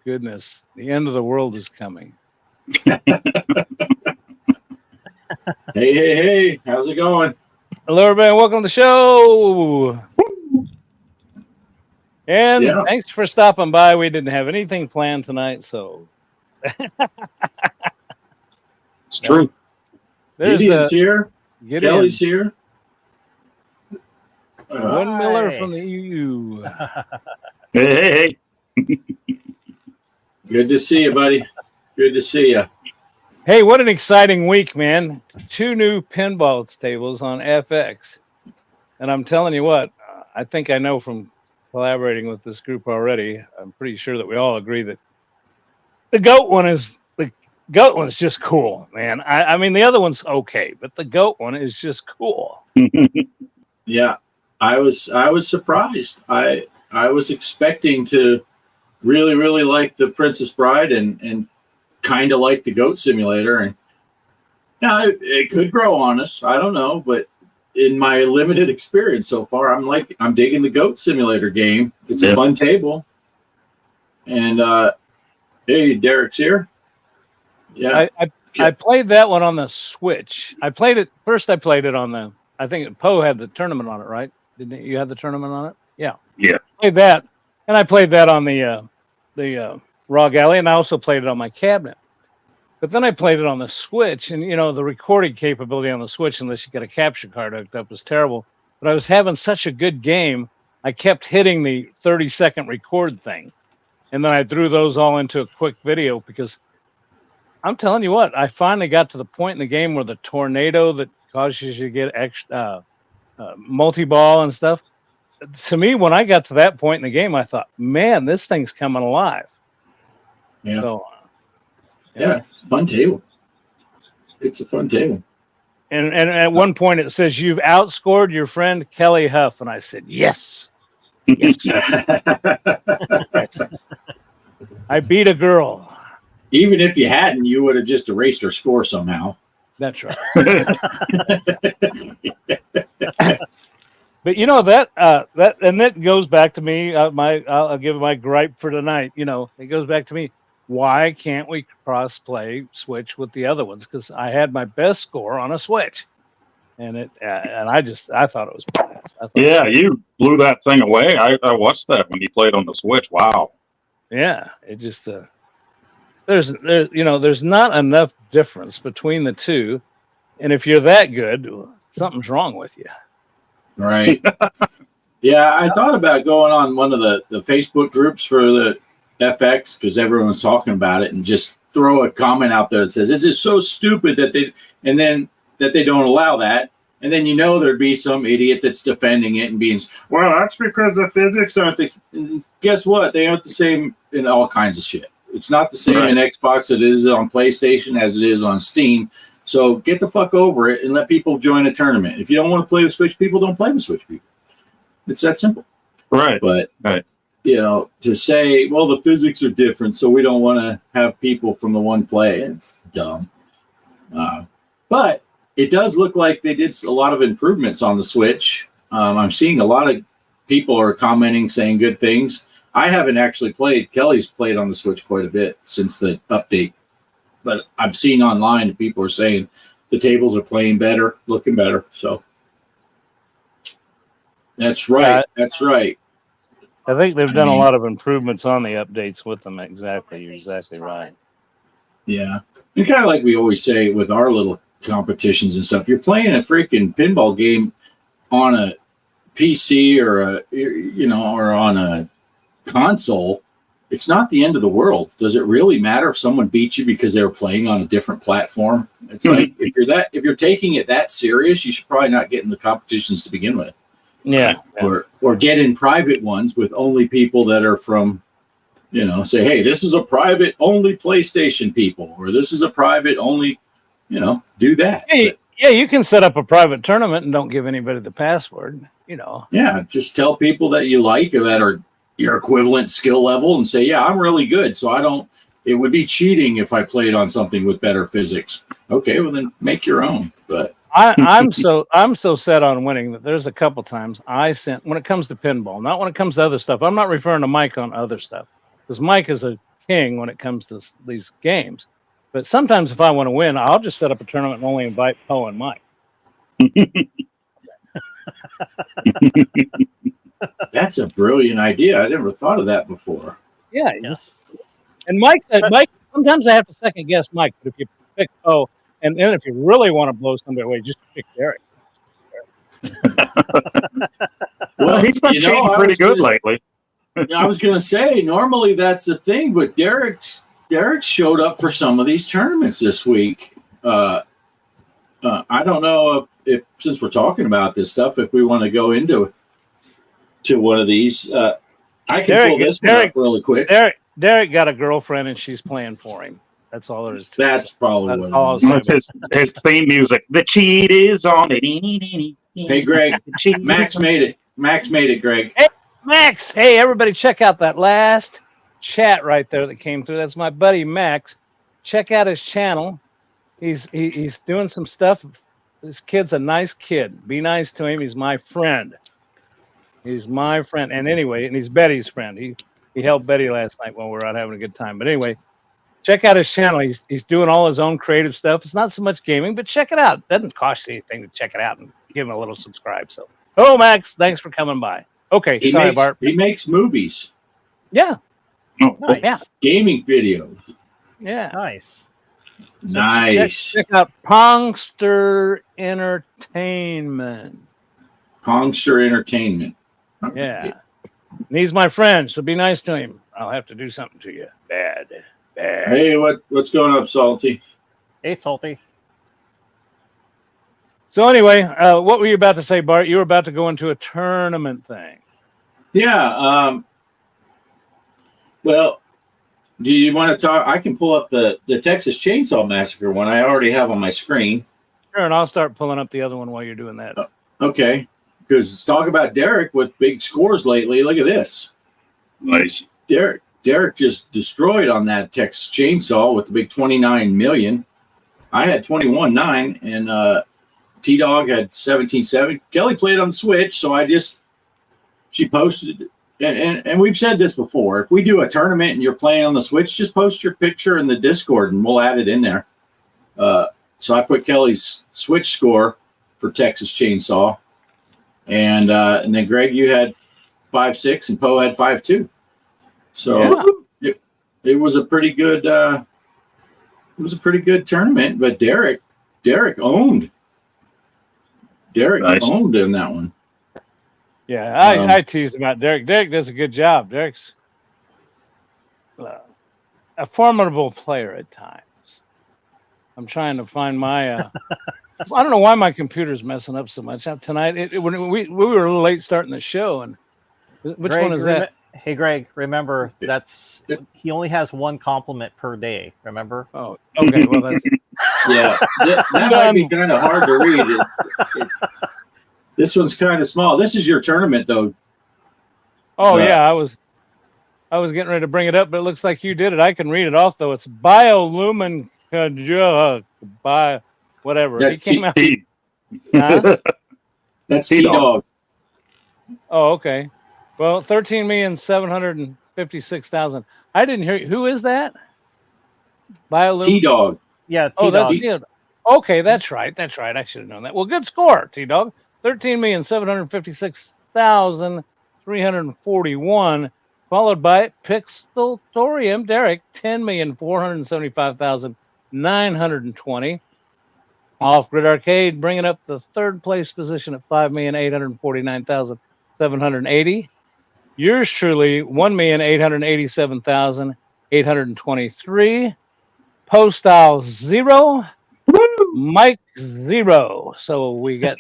goodness, the end of the world is coming. Hey, how's it going? Hello, everybody. Welcome to the show. And Yeah. thanks for stopping by. We didn't have anything planned tonight, so It's true. there's Gideon's here. get Kelly's in. here. Win Miller from the EU. Hey. Good to see you, buddy. Good to see you. Hey, what an exciting week, man. 2 new pinball tables on FX. And I'm telling you what, I think I know from collaborating with this group already, I'm pretty sure that we all agree that the GOAT one's just cool, man. I mean, the other one's okay, but the GOAT one is just cool. Yeah, I was surprised. I was expecting to really like the Princess Bride and kind of like the Goat Simulator, and now it could grow on us. I don't know, but in my limited experience so far, I'm digging the Goat Simulator game. It's a fun table, and hey, Derek's here. Yeah, I played that one on the Switch. I played it on the. I think Poe had the tournament on it, right? Didn't you have the tournament on it? Yeah. Yeah. Played that, and I played that on the Raw Galley, and I also played it on my cabinet. But then I played it on the Switch, and the recording capability on the Switch, unless you got a capture card hooked up, was terrible. But I was having such a good game, I kept hitting the 30-second record thing, and then I threw those all into a quick video because I'm telling you what, I finally got to the point in the game where the tornado that causes you to get extra multi-ball and stuff. To me, when I got to that point in the game, I thought, man, this thing's coming alive. Yeah. So, yeah, it's a fun table. It's a fun table. And at one point it says you've outscored your friend Kelly Huff, and I said yes. Yes. I beat a girl. Even if you hadn't, you would have just erased her score somehow. That's right. But that goes back to me. I'll give my gripe for tonight. It goes back to me. Why can't we cross play Switch with the other ones? Because I had my best score on a Switch, and I thought it was badass. You blew that thing away. I watched that when you played on the Switch. Wow. Yeah, it just there's not enough difference between the two, and if you're that good, something's wrong with you. Right. Yeah, I thought about going on one of the Facebook groups for the FX because everyone's talking about it, and just throw a comment out there that says it's just so stupid that they don't allow that, and then there'd be some idiot that's defending it and being, well, that's because the physics aren't and guess what? They aren't the same in all kinds of shit. It's not the same in Xbox. It is on PlayStation as it is on Steam. So get the fuck over it and let people join a tournament. If you don't want to play with Switch people, don't play with Switch people. It's that simple. Right. But, to say, well, the physics are different, so we don't want to have people from the one play, it's dumb. But it does look like they did a lot of improvements on the Switch. I'm seeing a lot of people are commenting, saying good things. I haven't actually played. Kelly's played on the Switch quite a bit since the update. But I've seen online that people are saying the tables are playing better, looking better. So that's right. That's right. I think they've done a lot of improvements on the updates with them. Exactly. You're exactly right. Yeah. And kind of like we always say with our little competitions and stuff, you're playing a freaking pinball game on a PC or on a console. It's not the end of the world. Does it really matter if someone beats you because they were playing on a different platform? It's like if you're taking it that serious, you should probably not get in the competitions to begin with. Yeah. Or get in private ones with only people that are from, say, hey, this is a private only PlayStation people, or this is a private only, do that. Yeah, you can set up a private tournament and don't give anybody the password, Yeah, just tell people that you like or that are your equivalent skill level and say, yeah, I'm really good. So it would be cheating if I played on something with better physics. Okay, well then make your own. But I'm so set on winning that there's a couple times when it comes to pinball, not when it comes to other stuff. I'm not referring to Mike on other stuff because Mike is a king when it comes to these games. But sometimes if I want to win, I'll just set up a tournament and only invite Poe and Mike. That's a brilliant idea. I never thought of that before. Yeah. Yes. And Mike said, Mike, sometimes I have to second guess Mike, but if you pick Poe, and then if you really want to blow somebody away, just pick Derek. Well, He's been cheating pretty good lately. I was going to say, normally that's the thing, but Derek showed up for some of these tournaments this week. I don't know if since we're talking about this stuff, if we want to go into one of these. I can pull this one up really quick. Derek got a girlfriend and she's playing for him. That's all there is to it. That's probably That's what all it is. I'll say. That's his theme music. The cheat is on it. Hey, Greg, Max made it. Max made it, Greg. Max, hey, everybody, check out that last chat right there that came through. That's my buddy Max. Check out his channel. He's doing some stuff. This kid's a nice kid. Be nice to him. He's my friend. He's my friend. And anyway, and he's Betty's friend. He helped Betty last night when we were out having a good time. But anyway, check out his channel. He's doing all his own creative stuff. It's not so much gaming, but check it out. It doesn't cost you anything to check it out and give him a little subscribe. So, Max, thanks for coming by. Okay, sorry, Bart. He makes movies, Yeah, Oh, Nice. Yeah. gaming videos. yeah. Nice. Nice. Check out Pongster Entertainment. Pongster Entertainment. Yeah. And he's my friend, so be nice to him. I'll have to do something to you. Bad. Hey, what's going up, Salty? Hey, Salty. So anyway, what were you about to say, Bart? You were about to go into a tournament thing. Yeah. Well, do you want to talk? I can pull up the Texas Chainsaw Massacre one I already have on my screen. Sure, and I'll start pulling up the other one while you're doing that. Okay. Because let's talk about Derek with big scores lately. Look at this. nice. Derek just destroyed on that Texas Chainsaw with the big 29 million. I had 21.9 and T-Dog had 17.7. Kelly played on the Switch, so she posted it. And we've said this before. If we do a tournament and you're playing on the Switch, just post your picture in the Discord and we'll add it in there. So I put Kelly's Switch score for Texas Chainsaw. And then Greg, you had 5.6 and Poe had 5.2. So it was a pretty good tournament, but Derek owned. Derek Nice. owned in that one. Yeah, I teased about Derek. Derek does a good job. Derek's a formidable player at times. I'm trying to find my. I don't know why my computer's messing up so much tonight. When we were a little late starting the show, and which Greg, one is that? Hey, Greg, remember he only has one compliment per day. Remember? Oh, okay. Well, that's Yeah, that might be kind of hard to read. This one's kind of small. This is your tournament, though. Oh yeah, I was getting ready to bring it up, but it looks like you did it. I can read it off though. It's Biolumin by whatever. That's It came out. Huh? That's T-Dog. T-Dog. Oh, okay. Well, 13,756,000. I didn't hear you. Who is that? Biolumin. T-Dog. Yeah, Oh, that's T-Dog. good. Okay, that's right. That's right. I should have known that. Well, good score, T-Dog. 13,756,341, followed by Pixeltorium Derek, 10,475,920. Off Grid Arcade, bringing up the third place position at 5,849,780. Yours truly, 1,887,823. Postile 0. Mike 0. So we got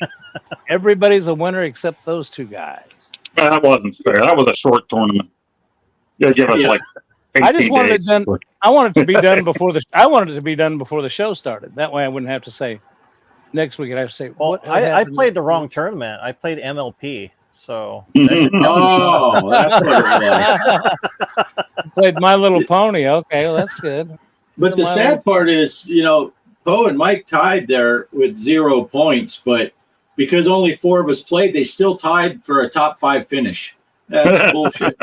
everybody's a winner except those two guys. That wasn't fair. That was a short tournament. Yeah, give us like 18 I just wanted days. it done. I wanted it to be done before the. I wanted it to be done before the show started. That way, I wouldn't have to say next week. I'd have to say. Well, what I happened? played the wrong tournament. I played MLP, so Oh, that's what it was. Played My Little Pony. Okay, well, that's good. But the My sad part is, Poe and Mike tied there with 0 points, but because only 4 of us played, they still tied for a top 5 finish. That's bullshit.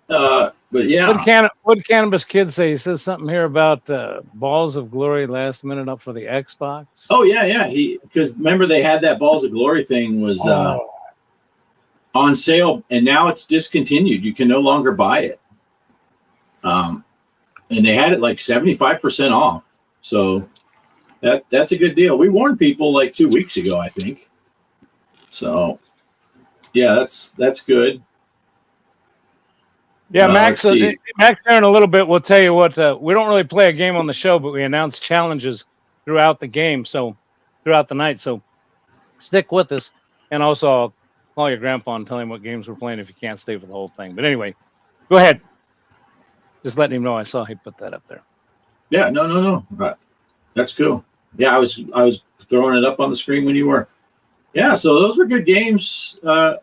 But yeah. What Cannabis Kid say? He says something here about Balls of Glory last minute up for the Xbox. Oh yeah. Because remember they had that Balls of Glory thing was on sale, and now it's discontinued. You can no longer buy it. And they had it like 75% off. So that's a good deal. We warned people like 2 weeks ago, I think. So yeah, that's good. Yeah, Max there in a little bit will tell you what, we don't really play a game on the show, but we announce challenges throughout the game. So throughout the night. So stick with us. And also I'll call your grandpa and tell him what games we're playing if you can't stay for the whole thing. But anyway, go ahead. Just letting him know I saw he put that up there. Yeah, no. Right. That's cool. Yeah, I was throwing it up on the screen when you were. Yeah, so those were good games. Were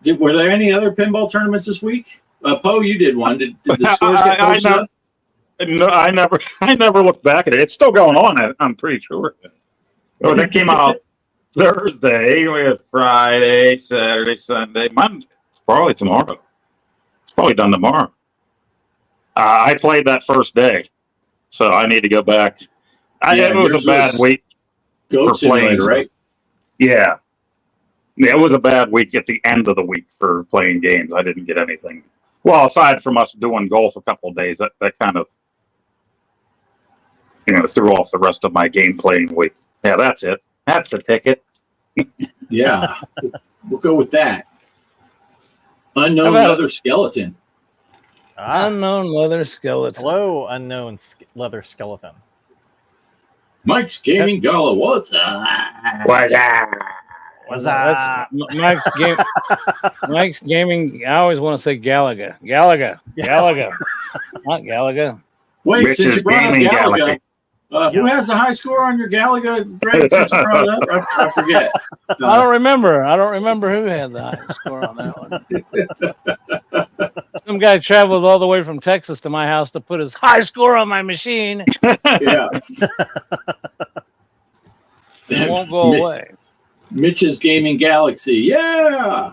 there any other pinball tournaments this week? Poe, you did one. Did the scores get posted up? No, I never looked back at it. It's still going on. I'm pretty sure. Oh, that came out Thursday. We have Friday, Saturday, Sunday, Monday. Probably tomorrow. It's probably done tomorrow. I played that first day, so I need to go back. It was a bad week. Goat Simulator, right? Yeah. It was a bad week at the end of the week for playing games. I didn't get anything. Well, aside from us doing golf a couple of days, that kind of, threw off the rest of my game playing week. Yeah, that's it. That's the ticket. Yeah, we'll go with that. Unknown leather skeleton. Unknown leather skeleton. Hello, unknown leather skeleton. Mike's Gaming Gala. What's up? What's up? What's up? Mike's Gaming. I always want to say Galaga. Not Galaga. Wait, since you brought up Galaga, who has the high score on your Galaga? Greg, since you brought it up, I forget. I don't remember who had the high score on that one. Some guy traveled all the way from Texas to my house to put his high score on my machine. Yeah. It won't go away. Mitch's Gaming Galaxy. Yeah.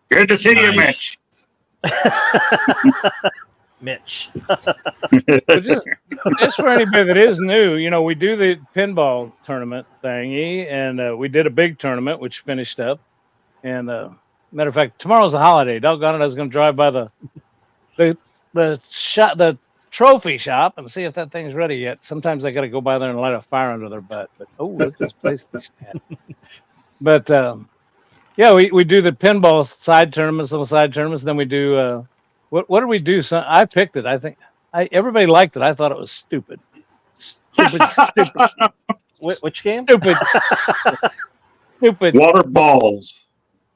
Good to see you, Mitch. Mitch. just for anybody that is new, we do the pinball tournament thingy, and we did a big tournament which finished up. And matter of fact, tomorrow's a holiday. Doggone it, I was going to drive by the trophy shop and see if that thing's ready yet. Sometimes I got to go by there and light a fire under their butt. But look at this PlayStation hat. But yeah, we do the pinball side tournaments, little side tournaments. Then we do what did we do? So I picked it. I think everybody liked it. I thought it was stupid. Stupid. Which game? Stupid. Water balls.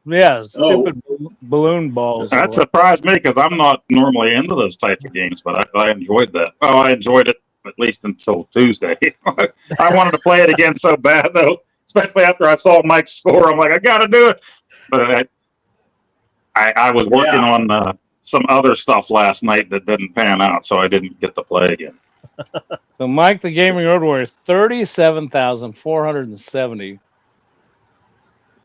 Yeah, stupid balloon balls. That surprised me because I'm not normally into those types of games, but I enjoyed that. Oh, I enjoyed it at least until Tuesday. I wanted to play it again so bad, though, especially after I saw Mike's score. I'm like, I got to do it. But I was working on some other stuff last night that didn't pan out, so I didn't get to play again. So Mike the Gaming Road Warrior is 37,470.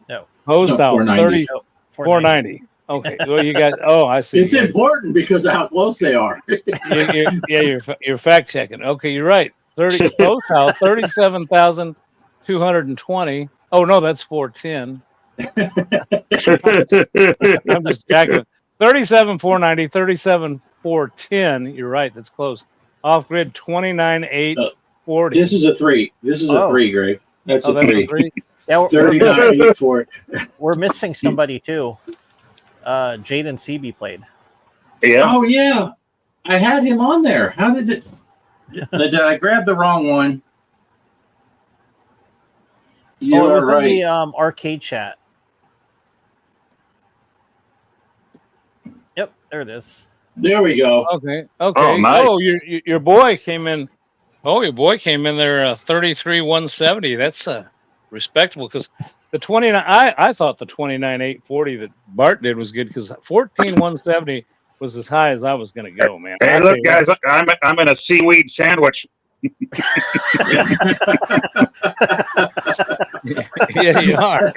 No. Post out 490. 490. Okay. Well, you got. Oh, I see. It's important because of how close they are. You're fact checking. Okay, you're right. Post out 37,220. Oh no, that's 410. I'm just jacking. 37,490. 37,410. You're right. That's close. Off grid 29,840. This is a 3. This is a 3, Greg. That's a 3. Yeah, 39,840. We're missing somebody too. Jaden CB played. Yeah. Oh yeah, I had him on there. How did it? Did I grab the wrong one? You're it was right. in the arcade chat. Yep, there it is. There we go. Okay. Oh, nice. Oh, your boy came in. Oh, your boy came in there 33,170. That's respectable because the 29. I thought the 29,840 that Bart did was good because 14,170 was as high as I was going to go, man. Hey, look, guys, I'm in a seaweed sandwich. Yeah, you are.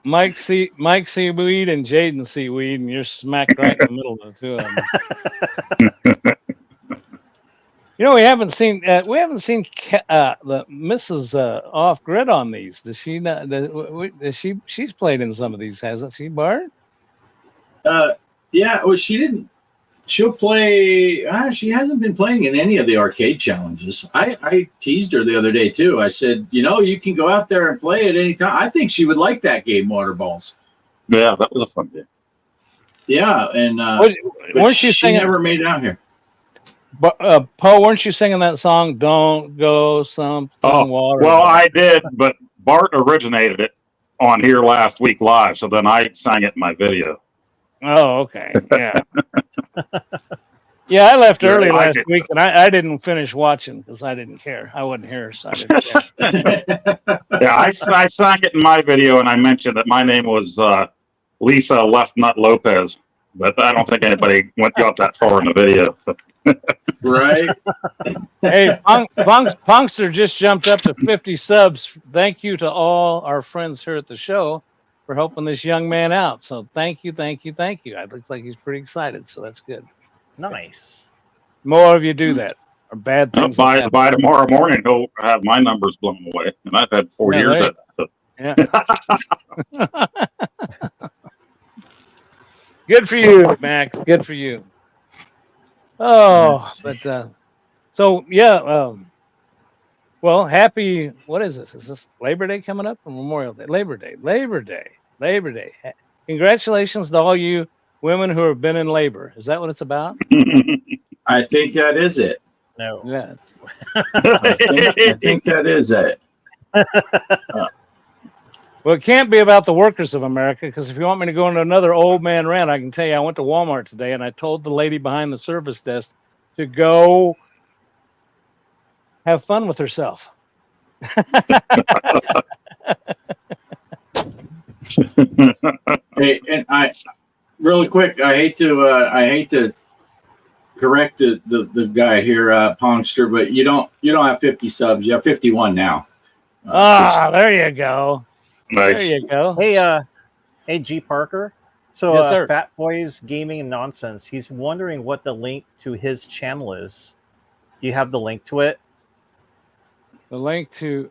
Mike Seaweed and Jaden Seaweed, and you're smacked right in the middle of the two of them. You know, we haven't seen the Mrs. Off Grid on these. Does she not? She's played in some of these, hasn't she, Bart? Yeah. Well, she didn't. She'll play. She hasn't been playing in any of the arcade challenges. I teased her the other day too. I said, you can go out there and play at any time. I think she would like that game, Water Balls. Yeah, that was a fun game. Yeah, and weren't you she singing? never made it out here. But Poe, weren't you singing that song? Don't go something water. Well, I did, but Bart originated it on here last week live, so then I sang it in my video. Oh, okay. Yeah. Yeah, I left early last week, and I didn't finish watching because I didn't care. I wasn't here, so I didn't care. Yeah, I sang it in my video, and I mentioned that my name was Lisa Left Nut Lopez, but I don't think anybody got that far in the video. So. Right. Hey, Punkster just jumped up to 50 subs. Thank you to all our friends here at the show for helping this young man out. So thank you. It looks like he's pretty excited, so that's good. Nice. More of you do that, or bad things. By tomorrow morning, he'll have my numbers blown away, and I've had 4 years at it. Yeah. Good for you, Max. Good for you. Oh, but so yeah. Well, happy. What is this? Is this Labor Day coming up or Memorial Day? Labor Day. Congratulations to all you women who have been in labor. Is that what it's about? I think that is it. No. Yeah. I think that is it. Well, it can't be about the workers of America, because if you want me to go into another old man rant, I can tell you I went to Walmart today and I told the lady behind the service desk to go have fun with herself. Hey, and I really quick, I hate to correct the guy here, Pongster, but you don't have 50 subs. You have 51 now. There you go. Nice. There you go. Hey, G Parker. So, Yes, sir. Fat Boys Gaming and Nonsense. He's wondering what the link to his channel is. Do you have the link to it? The link to.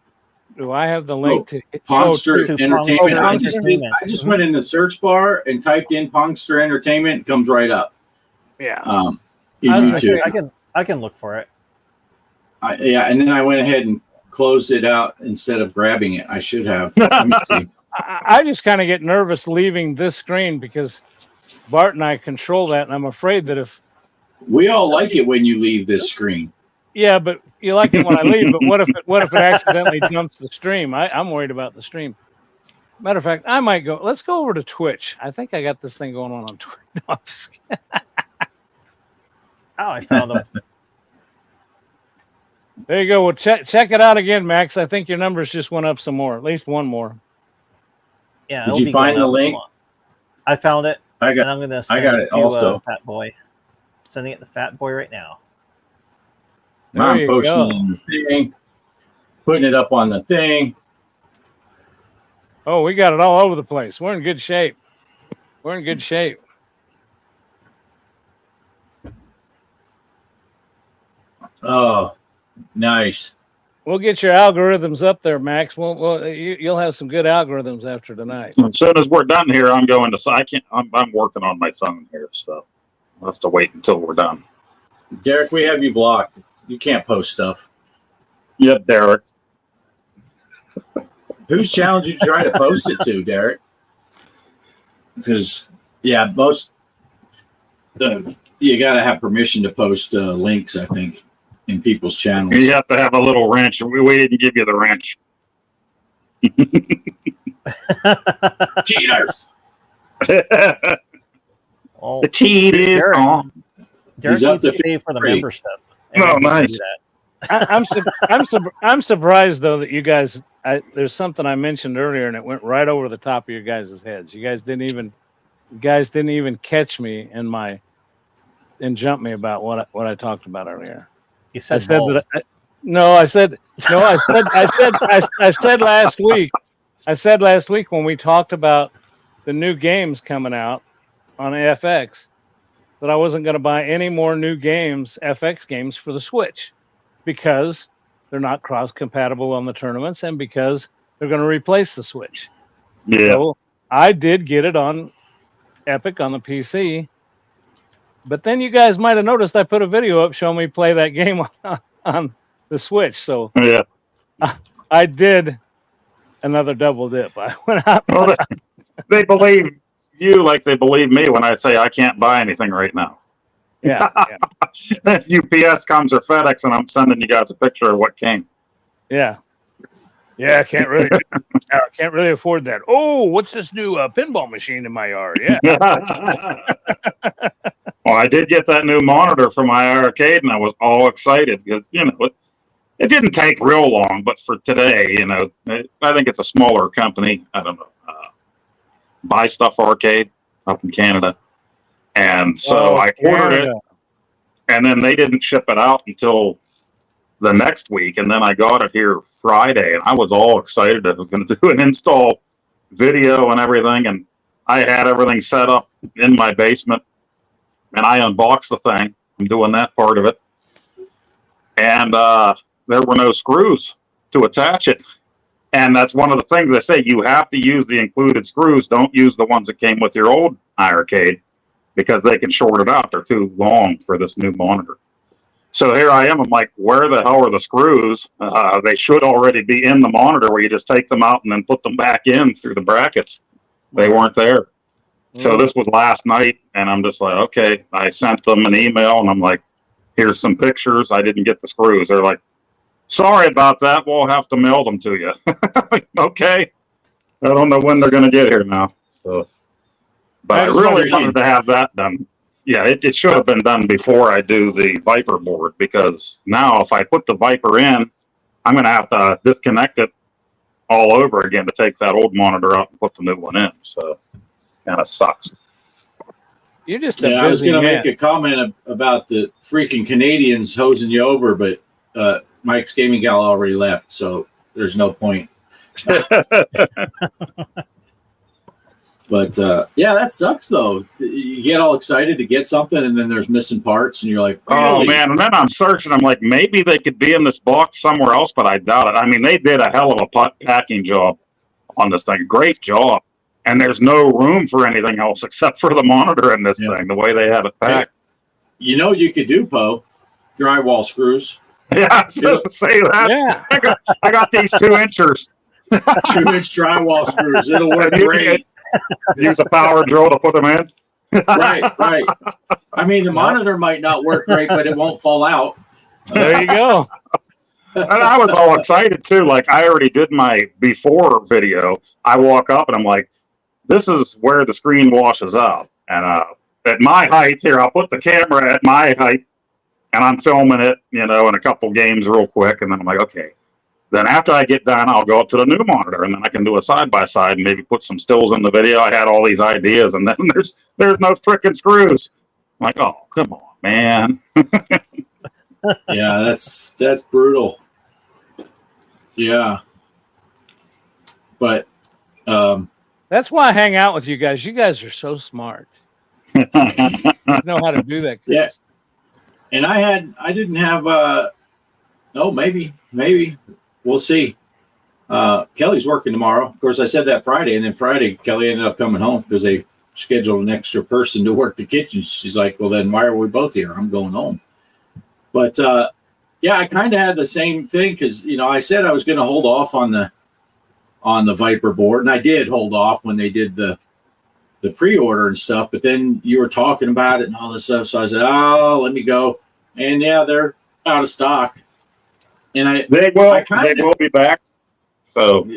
Do I have the link to Pongster to Entertainment? Pongster I just went in the search bar and typed in Pongster Entertainment. It comes right up. Yeah. In YouTube. I can look for it. Yeah, and then I went ahead and closed it out instead of grabbing it. I should have. Let me see. I just kind of get nervous leaving this screen because Bart and I control that, and I'm afraid that if We all like it when you leave this screen. yeah, but you like it when I leave. But what if it accidentally jumps the stream? I'm worried about the stream. Matter of fact, I might go. Let's go over to Twitch. I think I got this thing going on Twitch. No, I'm just kidding. Oh, I found him. There you go. Well, check it out again, Max. I think your numbers just went up some more, at least one more. Yeah. Did it'll you be find going the up. link? I found it. I And got. I'm gonna I send got it it to also. Fat Boy. Sending it to Fat Boy right now. There I'm you posting go. it on the thing, putting it up on the thing. Oh, we got it all over the place. We're in good shape. Oh, nice. We'll get your algorithms up there, Max. You'll have some good algorithms after tonight. As soon as we're done here, I'm going to. I'm working on my phone here, so I'll have to wait until we're done. Derek, we have you blocked. You can't post stuff. Yep, Derek. Whose channel did you try to post it to, Derek? Because, yeah, you got to have permission to post links, I think, in people's channels. You have to have a little wrench. We didn't give you the wrench. Cheaters! Oh, The cheat is Derek. on. Derek He's up needs to to pay for the 53. membership. Oh, And he can nice. do that. I'm surprised though that you guys. There's something I mentioned earlier, and it went right over the top of your guys' heads. You guys didn't even catch me and jump me about what I talked about earlier. You I said said balls. that. I said last week. I said last week when we talked about the new games coming out on FX that I wasn't going to buy any more new games, FX games for the Switch, because they're not cross-compatible on the tournaments and because they're going to replace the Switch. Yeah. So I did get it on Epic on the PC, but then you guys might have noticed I put a video up showing me play that game on the Switch. So Yeah. I did another double dip. I went out. Well, they believe you like they believe me when I say I can't buy anything right now. Yeah, UPS comes or FedEx, and I'm sending you guys a picture of what came. yeah. I can't really afford that. Oh, what's this new pinball machine in my yard? Yeah. Well, I did get that new monitor for my arcade, and I was all excited because it didn't take real long. But for today, I think it's a smaller company. I don't know, Buy Stuff Arcade up in Canada, and so I ordered it, and then they didn't ship it out until the next week, and then I got it here Friday, and I was all excited. I was going to do an install video and everything, and I had everything set up in my basement, and I unboxed the thing. I'm doing that part of it, and there were no screws to attach it, and that's one of the things I say. You have to use the included screws. Don't use the ones that came with your old arcade because they can short it out. They're too long for this new monitor. So here I am. I'm like, where the hell are the screws? They should already be in the monitor where you just take them out and then put them back in through the brackets. They weren't there. So this was last night, and I'm just like, okay. I sent them an email, and I'm like, here's some pictures. I didn't get the screws. They're like, sorry about that. We'll have to mail them to you. Okay. I don't know when they're going to get here now. So, but I really wanted to have that done. Yeah, it should have been done before I do the Viper board, because now if I put the Viper in, I'm going to have to disconnect it all over again to take that old monitor out and put the new one in. So kind of sucks. You're just I was going to make a comment about the freaking Canadians hosing you over, but Mike's Gaming Gal already left, so there's no point. But yeah, that sucks though. You get all excited to get something, and then there's missing parts, and you're like, really? Oh man! And then I'm searching. I'm like, maybe they could be in this box somewhere else, but I doubt it. I mean, they did a hell of a packing job on this thing. Great job. And there's no room for anything else except for the monitor in this thing. The way they have it packed. You know, you could do, Poe, drywall screws. Yeah, so say that. Yeah. I got these 2-inchers. 2-inch drywall screws. It'll work great. Use a power drill to put them in. Right. I mean, the monitor might not work great, but it won't fall out. There you go. And I was all excited too. Like, I already did my before video. I walk up and I'm like, this is where the screen washes out. And at my height here, I'll put the camera at my height and I'm filming it, in a couple games real quick. And then I'm like, okay. Then after I get done, I'll go up to the new monitor, and then I can do a side-by-side and maybe put some stills in the video. I had all these ideas, and then there's no frickin' screws. I'm like, oh, come on, man. Yeah, that's brutal. Yeah. But that's why I hang out with you guys. You guys are so smart. You know how to do that. Yeah. And I didn't have maybe. We'll see. Kelly's working tomorrow. Of course, I said that Friday, and then Friday, Kelly ended up coming home because they scheduled an extra person to work the kitchen. She's like, well, then why are we both here? I'm going home. But, yeah, I kind of had the same thing because, I said I was going to hold off on the Viper board, and I did hold off when they did the pre-order and stuff, but then you were talking about it and all this stuff, so I said, let me go. And, yeah, they're out of stock. And they will be back. So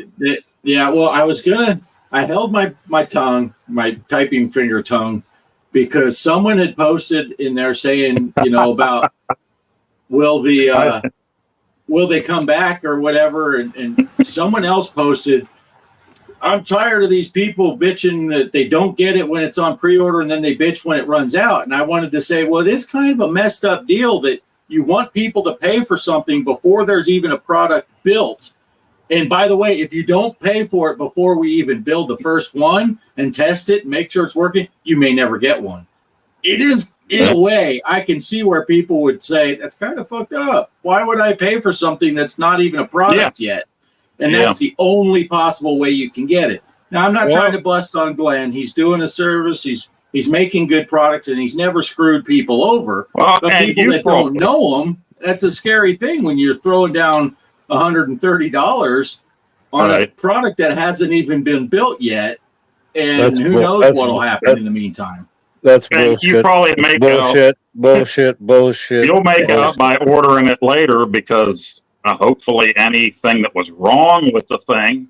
yeah, well, I held my tongue, my typing finger tongue, because someone had posted in there saying, about will they come back or whatever, and someone else posted, I'm tired of these people bitching that they don't get it when it's on pre-order and then they bitch when it runs out. And I wanted to say, well, it is kind of a messed up deal that you want people to pay for something before there's even a product built. And by the way, if you don't pay for it before we even build the first one and test it and make sure it's working, you may never get one. It is, in a way, I can see where people would say, that's kind of fucked up. Why would I pay for something that's not even a product yet? And that's the only possible way you can get it. Now, I'm not trying to bust on Glenn. He's doing a service. He's making good products, and he's never screwed people over. Well, but people that don't know him, that's a scary thing when you're throwing down $130 on a product that hasn't even been built yet, and who knows what will happen in the meantime. That's bullshit. You probably make bullshit. You'll make out by ordering it later because hopefully anything that was wrong with the thing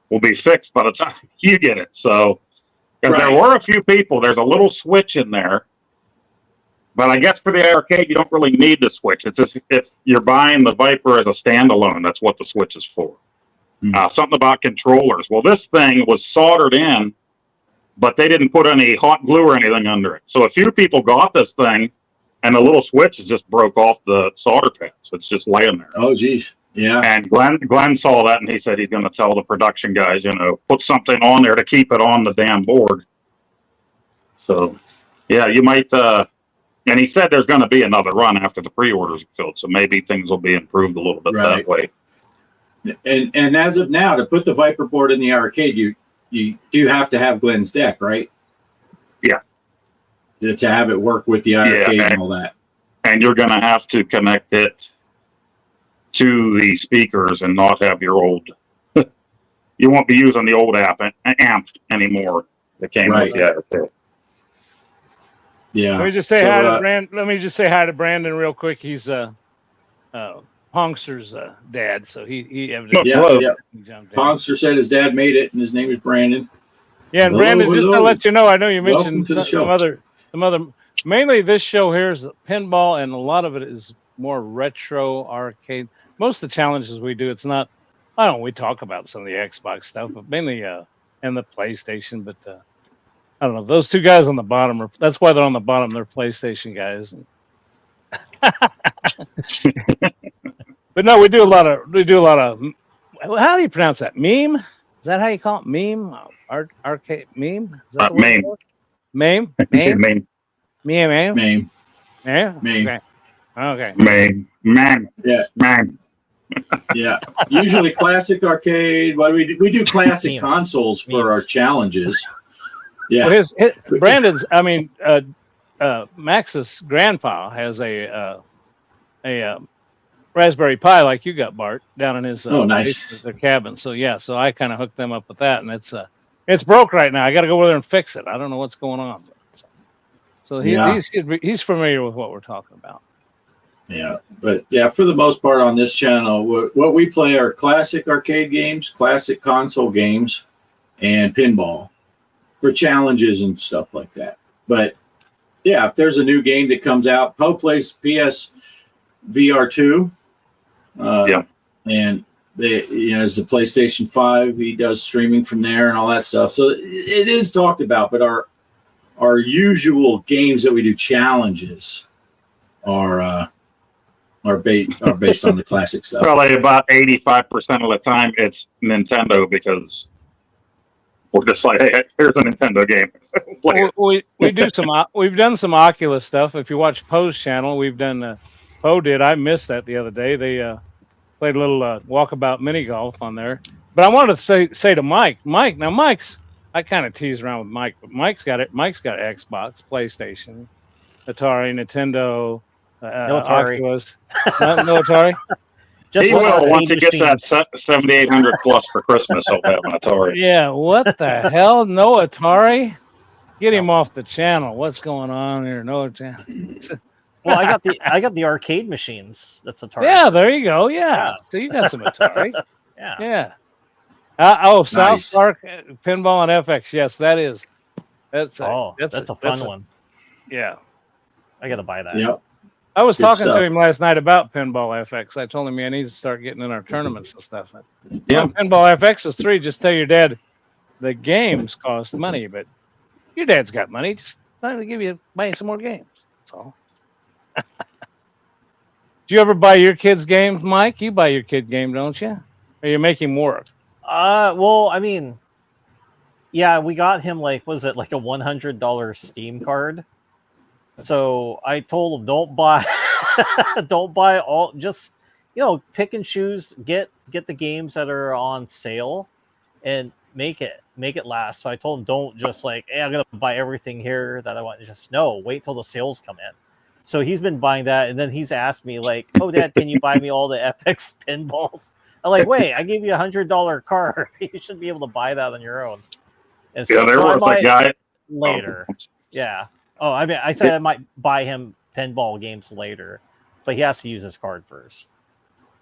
will be fixed by the time you get it. So, because there were a few people, there's a little switch in there. But I guess for the arcade, you don't really need the switch. It's just if you're buying the Viper as a standalone, that's what the switch is for. Something about controllers. Well, this thing was soldered in, but they didn't put any hot glue or anything under it. So a few people got this thing, and the little switch just broke off the solder pads. So it's just laying there. Oh, geez. Yeah. And Glenn saw that, and he said he's going to tell the production guys, put something on there to keep it on the damn board. So, yeah, you might... and he said there's going to be another run after the pre-orders are filled, so maybe things will be improved a little bit that way. And as of now, to put the Viper board in the arcade, you do have to have Glenn's deck, right? Yeah. To have it work with the arcade and all that. And you're going to have to connect it to the speakers and not have your old... you won't be using the old amp anymore that came with the arcade. Yeah. Let me just say hi to Brandon. Let me just say hi to Brandon real quick. He's Honkster's dad, so he evidently. Yeah. Honkster said his dad made it, and his name is Brandon. Yeah, and Brandon, just to let you know, I know you mentioned some other. Mainly this show here is pinball, and a lot of it is more retro arcade. Most of the challenges we do, it's not. I don't know. We talk about some of the Xbox stuff, but mainly and the PlayStation, but. I don't know. Those two guys on the bottom that's why they're on the bottom. They're PlayStation guys. But no, we do a lot of. How do you pronounce that? Meme? Is that how you call it? Meme? Arcade meme? Is that meme? Meme? Meme. Meme? Meme. Yeah. Meme. Okay. Meme. Man. Yeah. Man. Yeah. Usually classic arcade. What we do classic consoles for our challenges. Yeah. Well, Brandon's. I mean, Max's grandpa has a Raspberry Pi like you got, Bart, down in his nice their cabin. So yeah, so I kind of hooked them up with that, and it's broke right now. I got to go over there and fix it. I don't know what's going on. So he's familiar with what we're talking about. Yeah, but yeah, for the most part on this channel, what we play are classic arcade games, classic console games, and pinball. For challenges and stuff like that. But yeah, if there's a new game that comes out, Poe plays PS VR2. And as the PlayStation 5, he does streaming from there and all that stuff. So it is talked about, but our usual games that we do challenges are based on the classic stuff. Probably about 85% of the time it's Nintendo because we're just like, hey, here's a Nintendo game. we do we've done some Oculus stuff. If you watch Poe's channel, we've done. Poe did. I missed that the other day. They played a little walkabout mini golf on there. But I wanted to say to Mike. Now Mike's. I kind of tease around with Mike, but Mike's got it. Mike's got Xbox, PlayStation, Atari, Nintendo, no Atari. Oculus. No Atari. He will once he gets that 7800 plus for Christmas. He'll have an Atari. Yeah, what the hell? No Atari? Get him off the channel. What's going on here? No Atari. Well, I got the arcade machines. That's Atari. Yeah, there you go. Yeah, so you got some Atari. Yeah. South Park Pinball and FX. Yes, that is. That's a fun one. Yeah, I got to buy that. Yep. I was talking to him last night about Pinball FX. I told him, I need to start getting in our tournaments and stuff. Yeah, Pinball FX is 3. Just tell your dad the games cost money, but your dad's got money. Just let me buy some more games. That's all. Do you ever buy your kids games, Mike? You buy your kid game, don't you? Or you make him work? Well, I mean, yeah, we got him was it like a $100 Steam card? So I told him don't buy, don't buy all. Just pick and choose. Get the games that are on sale, and make it last. So I told him don't just hey, I'm gonna buy everything here that I want. Just no, wait till the sales come in. So he's been buying that, and then he's asked me oh, Dad, can you buy me all the FX pinballs? I'm wait, I gave you $100 card. You should be able to buy that on your own. And so, there was a guy later. Yeah. Oh, I mean, I said I might buy him pinball games later, but he has to use his card first.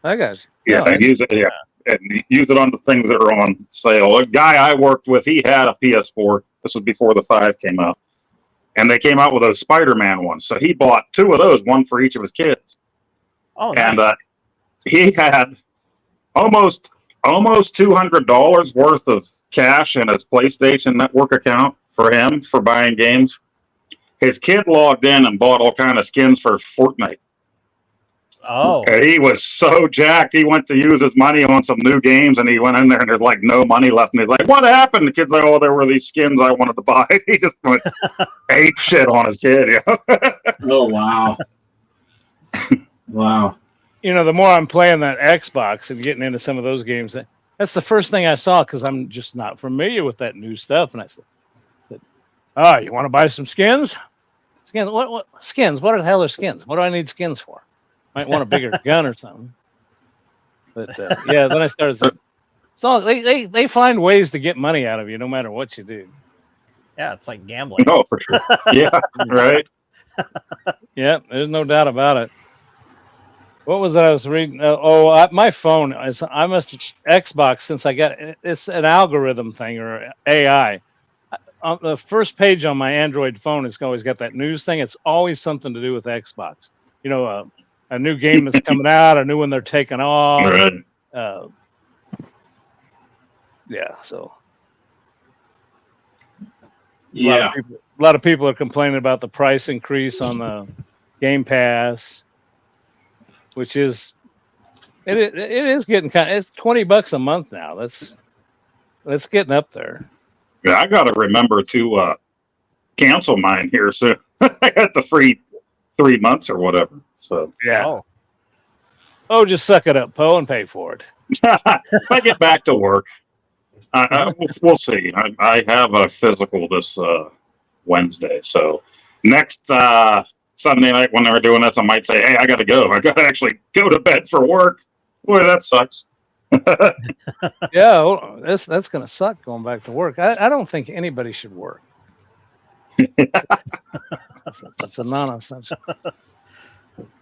I got you. Yeah, use it. Yeah, and use it on the things that are on sale. A guy I worked with, he had a PS4. This was before the 5 came out, and they came out with those Spider-Man ones. So he bought 2 of those, one for each of his kids. Oh, nice. And he had almost $200 worth of cash in his PlayStation Network account for him for buying games. His kid logged in and bought all kind of skins for Fortnite. Oh, and he was so jacked. He went to use his money on some new games, and he went in there, and there's no money left. And he's like, "What happened?" The kid's like, "Oh, there were these skins I wanted to buy." He just went ape shit on his kid. Oh wow, wow. The more I'm playing that Xbox and getting into some of those games, that's the first thing I saw because I'm just not familiar with that new stuff. And I said, "Oh, you want to buy some skins? Skins? What skins? What the hell are skins? What do I need skins for? Might want a bigger gun or something." But yeah, then I started saying, so they find ways to get money out of you no matter what you do. Yeah, it's like gambling. No, for sure. Yeah, right. Yeah, there's no doubt about it. What was that I was reading? My phone is Xbox, since I got it's an algorithm thing or AI. On the first page on my Android phone, it's always got that news thing. It's always something to do with Xbox. A new game that's coming out, a new one they're taking off. Right. Yeah, so Yeah, a lot of people are complaining about the price increase on the Game Pass, which is it is getting it's $20 a month now. That's getting up there. Yeah, I got to remember to cancel mine here soon. I got the free 3 months or whatever. So yeah. Oh, just suck it up, Poe, and pay for it. if I get back to work, we'll see. I have a physical this Wednesday, so next Sunday night when they're doing this, I might say, "Hey, I got to go. I got to actually go to bed for work." Boy, that sucks. Yeah, well, that's gonna suck going back to work. I don't think anybody should work. That's a nonsense.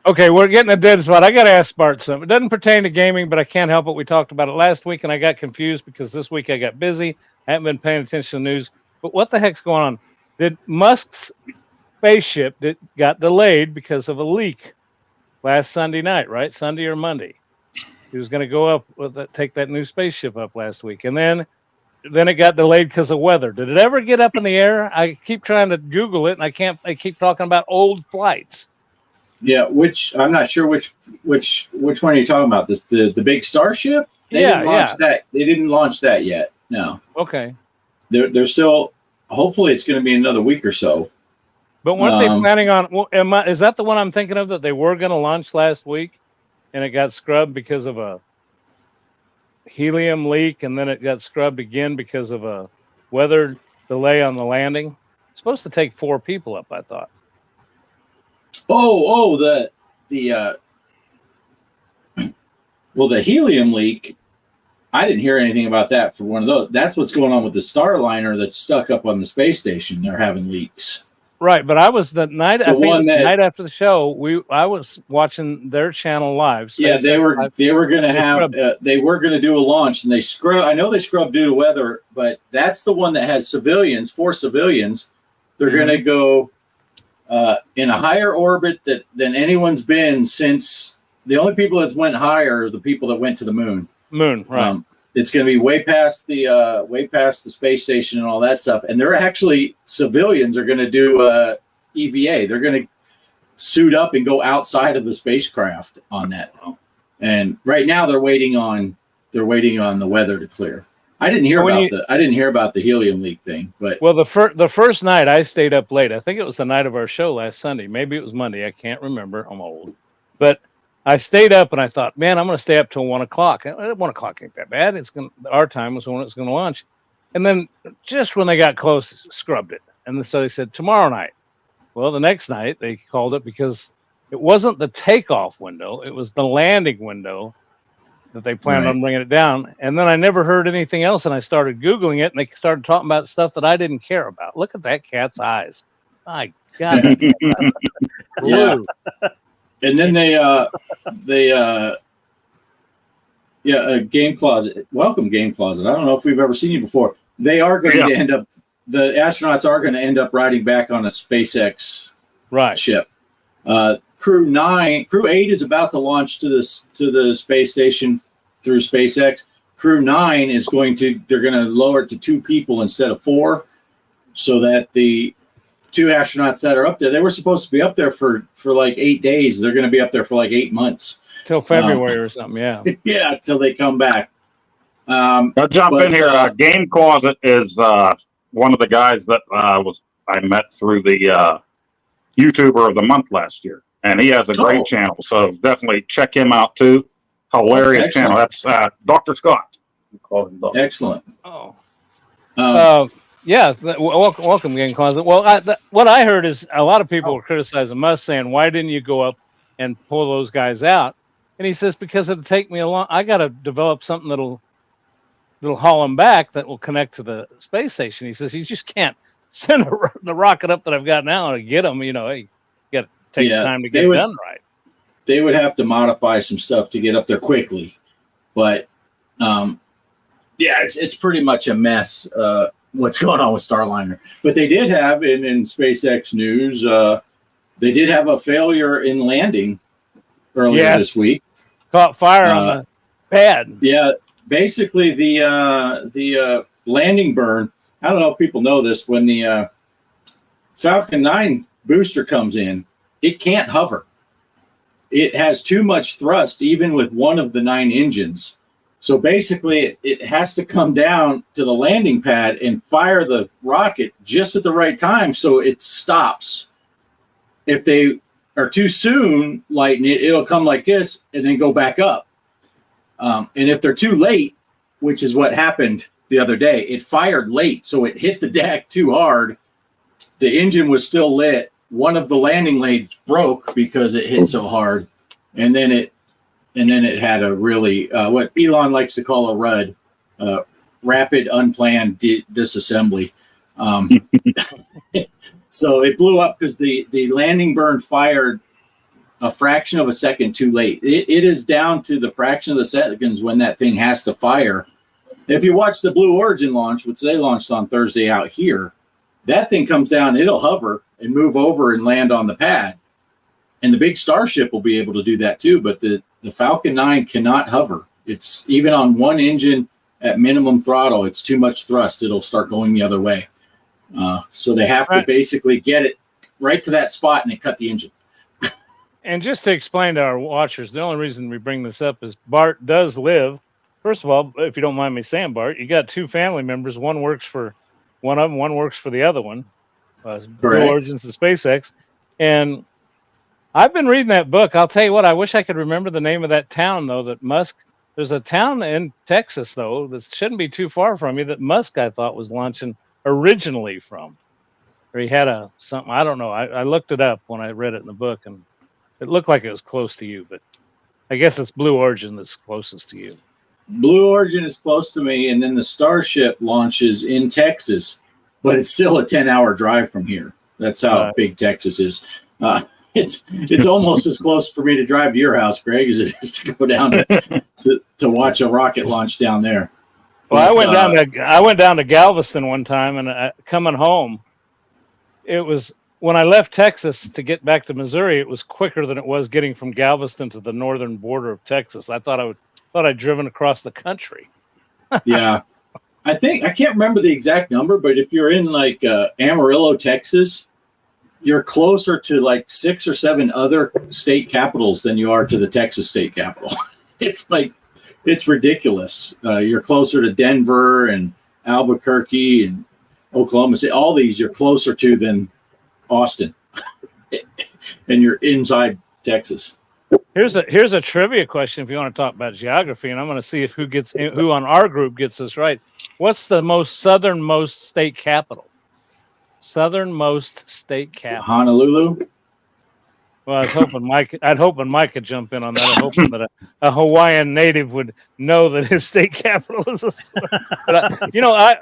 Okay, we're getting a dead spot. I got to ask Bart something. It doesn't pertain to gaming, but I can't help it. We talked about it last week, and I got confused because this week I got busy. I haven't been paying attention to the news. But what the heck's going on? Did Musk's spaceship got delayed because of a leak last Sunday night, right? Sunday or Monday. He was going to go up with take that new spaceship up last week, and then it got delayed because of weather. Did it ever get up in the air? I keep trying to Google it, and I can't. I keep talking about old flights. yeah. Which I'm not sure which one are you talking about? The big Starship? They didn't launch that. They didn't launch that yet. No. Okay. They're still. Hopefully, it's going to be another week or so. But weren't they planning on? Well, is that the one I'm thinking of that they were going to launch last week, and it got scrubbed because of a helium leak, and then it got scrubbed again because of a weather delay on the landing? It's supposed to take 4 people up, I thought. The helium leak. I didn't hear anything about that for one of those. That's what's going on with the Starliner that's stuck up on the space station. They're having leaks. Right, but I was the night after the show. I was watching their channel live. Yeah, they were going to do a launch, and they scrub. I know they scrubbed due to weather, but that's the one that has 4 civilians. They're going to go in a higher orbit than anyone's been since. The only people that went higher are the people that went to the moon. Right. It's going to be way past the space station and all that stuff. And they're actually civilians are going to do EVA. They're going to suit up and go outside of the spacecraft on that. And right now they're waiting on they're waiting on the weather to clear. I didn't hear about the helium leak thing, but Well, the first night I stayed up late. I think it was the night of our show last Sunday. Maybe it was Monday. I can't remember. I'm old, but I stayed up and I thought, man, I'm going to stay up till 1 o'clock. 1 o'clock ain't that bad. Our time was when it's going to launch, and then just when they got close, scrubbed it. And so they said tomorrow night. Well, the next night they called it because it wasn't the takeoff window; it was the landing window that they planned on bringing it down. And then I never heard anything else, and I started Googling it, and they started talking about stuff that I didn't care about. Look at that cat's eyes. My God. yeah. And then Game Closet. Welcome, Game Closet. I don't know if we've ever seen you before. They are going to end up, the astronauts are going to end up riding back on a SpaceX ship. Crew 8 is about to launch to the space station through SpaceX. Crew 9 is they're going to lower it to 2 people instead of 4, so that the 2 astronauts that are up there, they were supposed to be up there for like 8 days. They're going to be up there for like 8 months. Till February or something, yeah. Yeah, till they come back. I'll jump in here. Game Closet is one of the guys that I met through the YouTuber of the month last year, and he has a great channel. So definitely check him out too. Hilarious channel. That's Dr. Scott. We call him Dr. Excellent. Yeah. Welcome, Game Closet. Well, what I heard is a lot of people were criticizing Musk, saying, "Why didn't you go up and pull those guys out?" And he says, "Because it'll take me a long. I got to develop something that'll haul them back that will connect to the space station." He says, "You just can't send the rocket up that I've got now to get them. It takes time to get done right." They would have to modify some stuff to get up there quickly, but it's pretty much a mess. What's going on with Starliner? But they did have in SpaceX news, they did have a failure in landing earlier this week. Caught fire on the pad. Yeah, basically the landing burn. I don't know if people know this. When the Falcon 9 booster comes in, it can't hover. It has too much thrust, even with one of the 9 engines. So basically, it has to come down to the landing pad and fire the rocket just at the right time so it stops. If they are too soon lighting it, it'll come like this and then go back up. And if they're too late, which is what happened the other day, it fired late, so it hit the deck too hard. The engine was still lit. One of the landing legs broke because it hit so hard, and then it had a really what Elon likes to call a RUD, rapid unplanned disassembly. So it blew up because the landing burn fired a fraction of a second too late. It is down to the fraction of the seconds when that thing has to fire. If you watch the Blue Origin launch, which they launched on Thursday out here, that thing comes down, it'll hover and move over and land on the pad. And the big Starship will be able to do that too, but the Falcon 9 cannot hover. It's even on one engine at minimum throttle, it's too much thrust. It'll start going the other way. So they have to basically get it right to that spot and then cut the engine. And just to explain to our watchers, the only reason we bring this up is Bart does live. First of all, if you don't mind me saying, Bart, you got 2 family members. One works for one of them, one works for the other one. Blue Origins and SpaceX. And I've been reading that book. I'll tell you what, I wish I could remember the name of that town, though, that Musk, there's a town in Texas, though, that shouldn't be too far from you that Musk, I thought, was launching originally from. Or he had something, I don't know. I looked it up when I read it in the book, and it looked like it was close to you, but I guess it's Blue Origin that's closest to you. Blue Origin is close to me, and then the Starship launches in Texas, but it's still a 10-hour drive from here. That's how big Texas is. It's almost as close for me to drive to your house, Greg, as it is to go down to watch a rocket launch down there. Well, I went down to Galveston one time, and coming home, it was when I left Texas to get back to Missouri. It was quicker than it was getting from Galveston to the northern border of Texas. I thought I'd driven across the country. Yeah, I can't remember the exact number, but if you're in like Amarillo, Texas, you're closer to like 6 or 7 other state capitals than you are to the Texas state capital. It's like it's ridiculous. You're closer to Denver and Albuquerque and Oklahoma City. All these you're closer to than Austin, and you're inside Texas. Here's a trivia question if you want to talk about geography, and I'm going to see if who on our group gets this right. What's the most southernmost state capital? Southernmost state capital. Honolulu. Well, I'd hoping Mike could jump in on that. I'm hoping that a Hawaiian native would know that his state capital is. But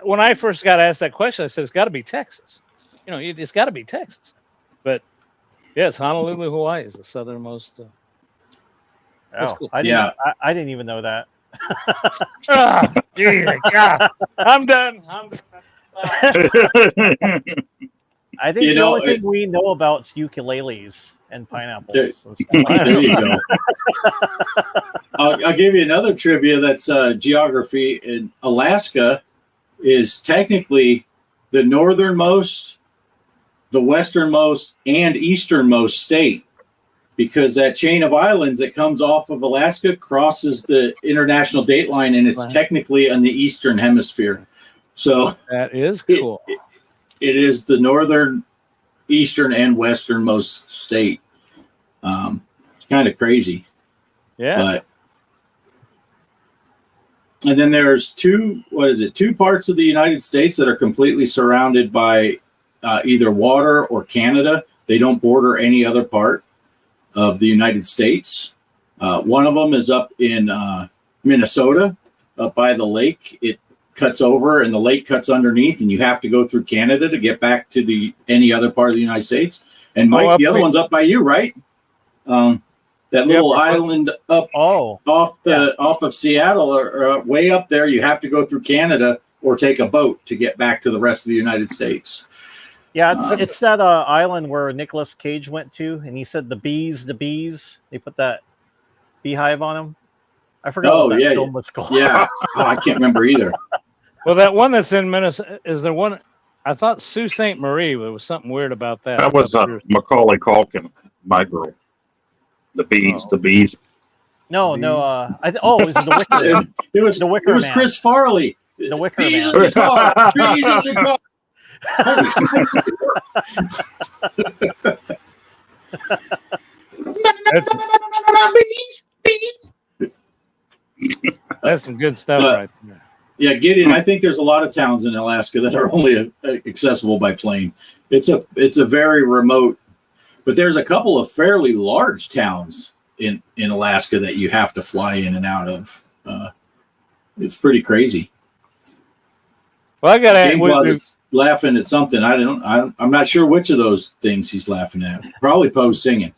when I first got asked that question, I said it's got to be Texas. It's got to be Texas. But yes, Honolulu, Hawaii is the southernmost. That's cool. I didn't even know that. Geez, God. I'm done. I think the only thing we know about is ukuleles and pineapples. There you go. I'll give you another trivia that's geography. In Alaska is technically the northernmost, the westernmost, and easternmost state, because that chain of islands that comes off of Alaska crosses the international date line, and it's technically in the eastern hemisphere. So that is cool. It is the northern, eastern, and westernmost state. It's kind of crazy. Yeah. And then there's two parts of the United States that are completely surrounded by either water or Canada. They don't border any other part of the United States. One of them is up in Minnesota, up by the lake. It cuts over and the lake cuts underneath, and you have to go through Canada to get back to any other part of the United States. And Mike, the other one's up by you, right? That little island up off of Seattle or way up there. You have to go through Canada or take a boat to get back to the rest of the United States. Yeah, it's that island where Nicolas Cage went to, and he said the bees. They put that beehive on him. I forgot what that film was called. Yeah, I can't remember either. Well, that one that's in Minnesota, is there one? I thought Sault Ste. Marie, but there was something weird about that. That was Macaulay Culkin, my girl. The bees. No. It was the Wicker Man. It was the Wicker Man. It was Man. Chris Farley. The Wicker bees Man. In the car. Bees in the car. That's some good stuff right there. Yeah, Gideon, I think there's a lot of towns in Alaska that are only accessible by plane. It's a very remote, but there's a couple of fairly large towns in Alaska that you have to fly in and out of. It's pretty crazy. Well, I got is laughing at something. I'm not sure which of those things he's laughing at. Probably Poe singing.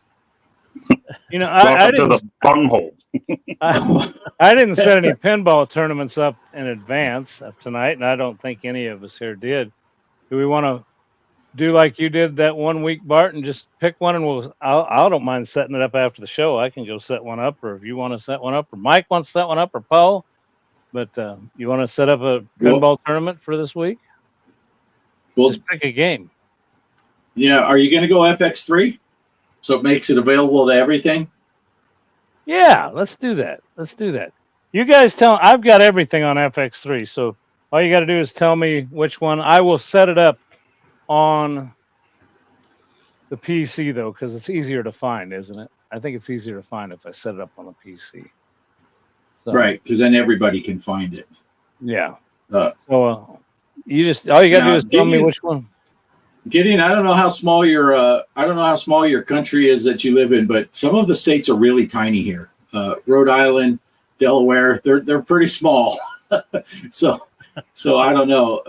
I didn't. To the bunghole. I didn't set any pinball tournaments up in advance of tonight, and I don't think any of us here did. Do we want to do like you did that 1 week, Bart, and just pick one, and I don't mind setting it up after the show. I can go set one up, or if you want to set one up, or Mike wants to set one up, or Poe. But you want to set up a pinball tournament for this week? Well, just pick a game. Yeah, are you going to go FX3? So it makes it available to everything? Yeah, let's do that. You guys I've got everything on FX3, so all you got to do is tell me which one. I will set it up on the PC, though, because it's easier to find, isn't it? I think it's easier to find if I set it up on the PC. So, right, because then everybody can find it. Yeah. So all you got to do is tell me which one. Gideon, I don't know how small your country is that you live in, but some of the states are really tiny here. Rhode Island, Delaware, they're pretty small. so I don't know,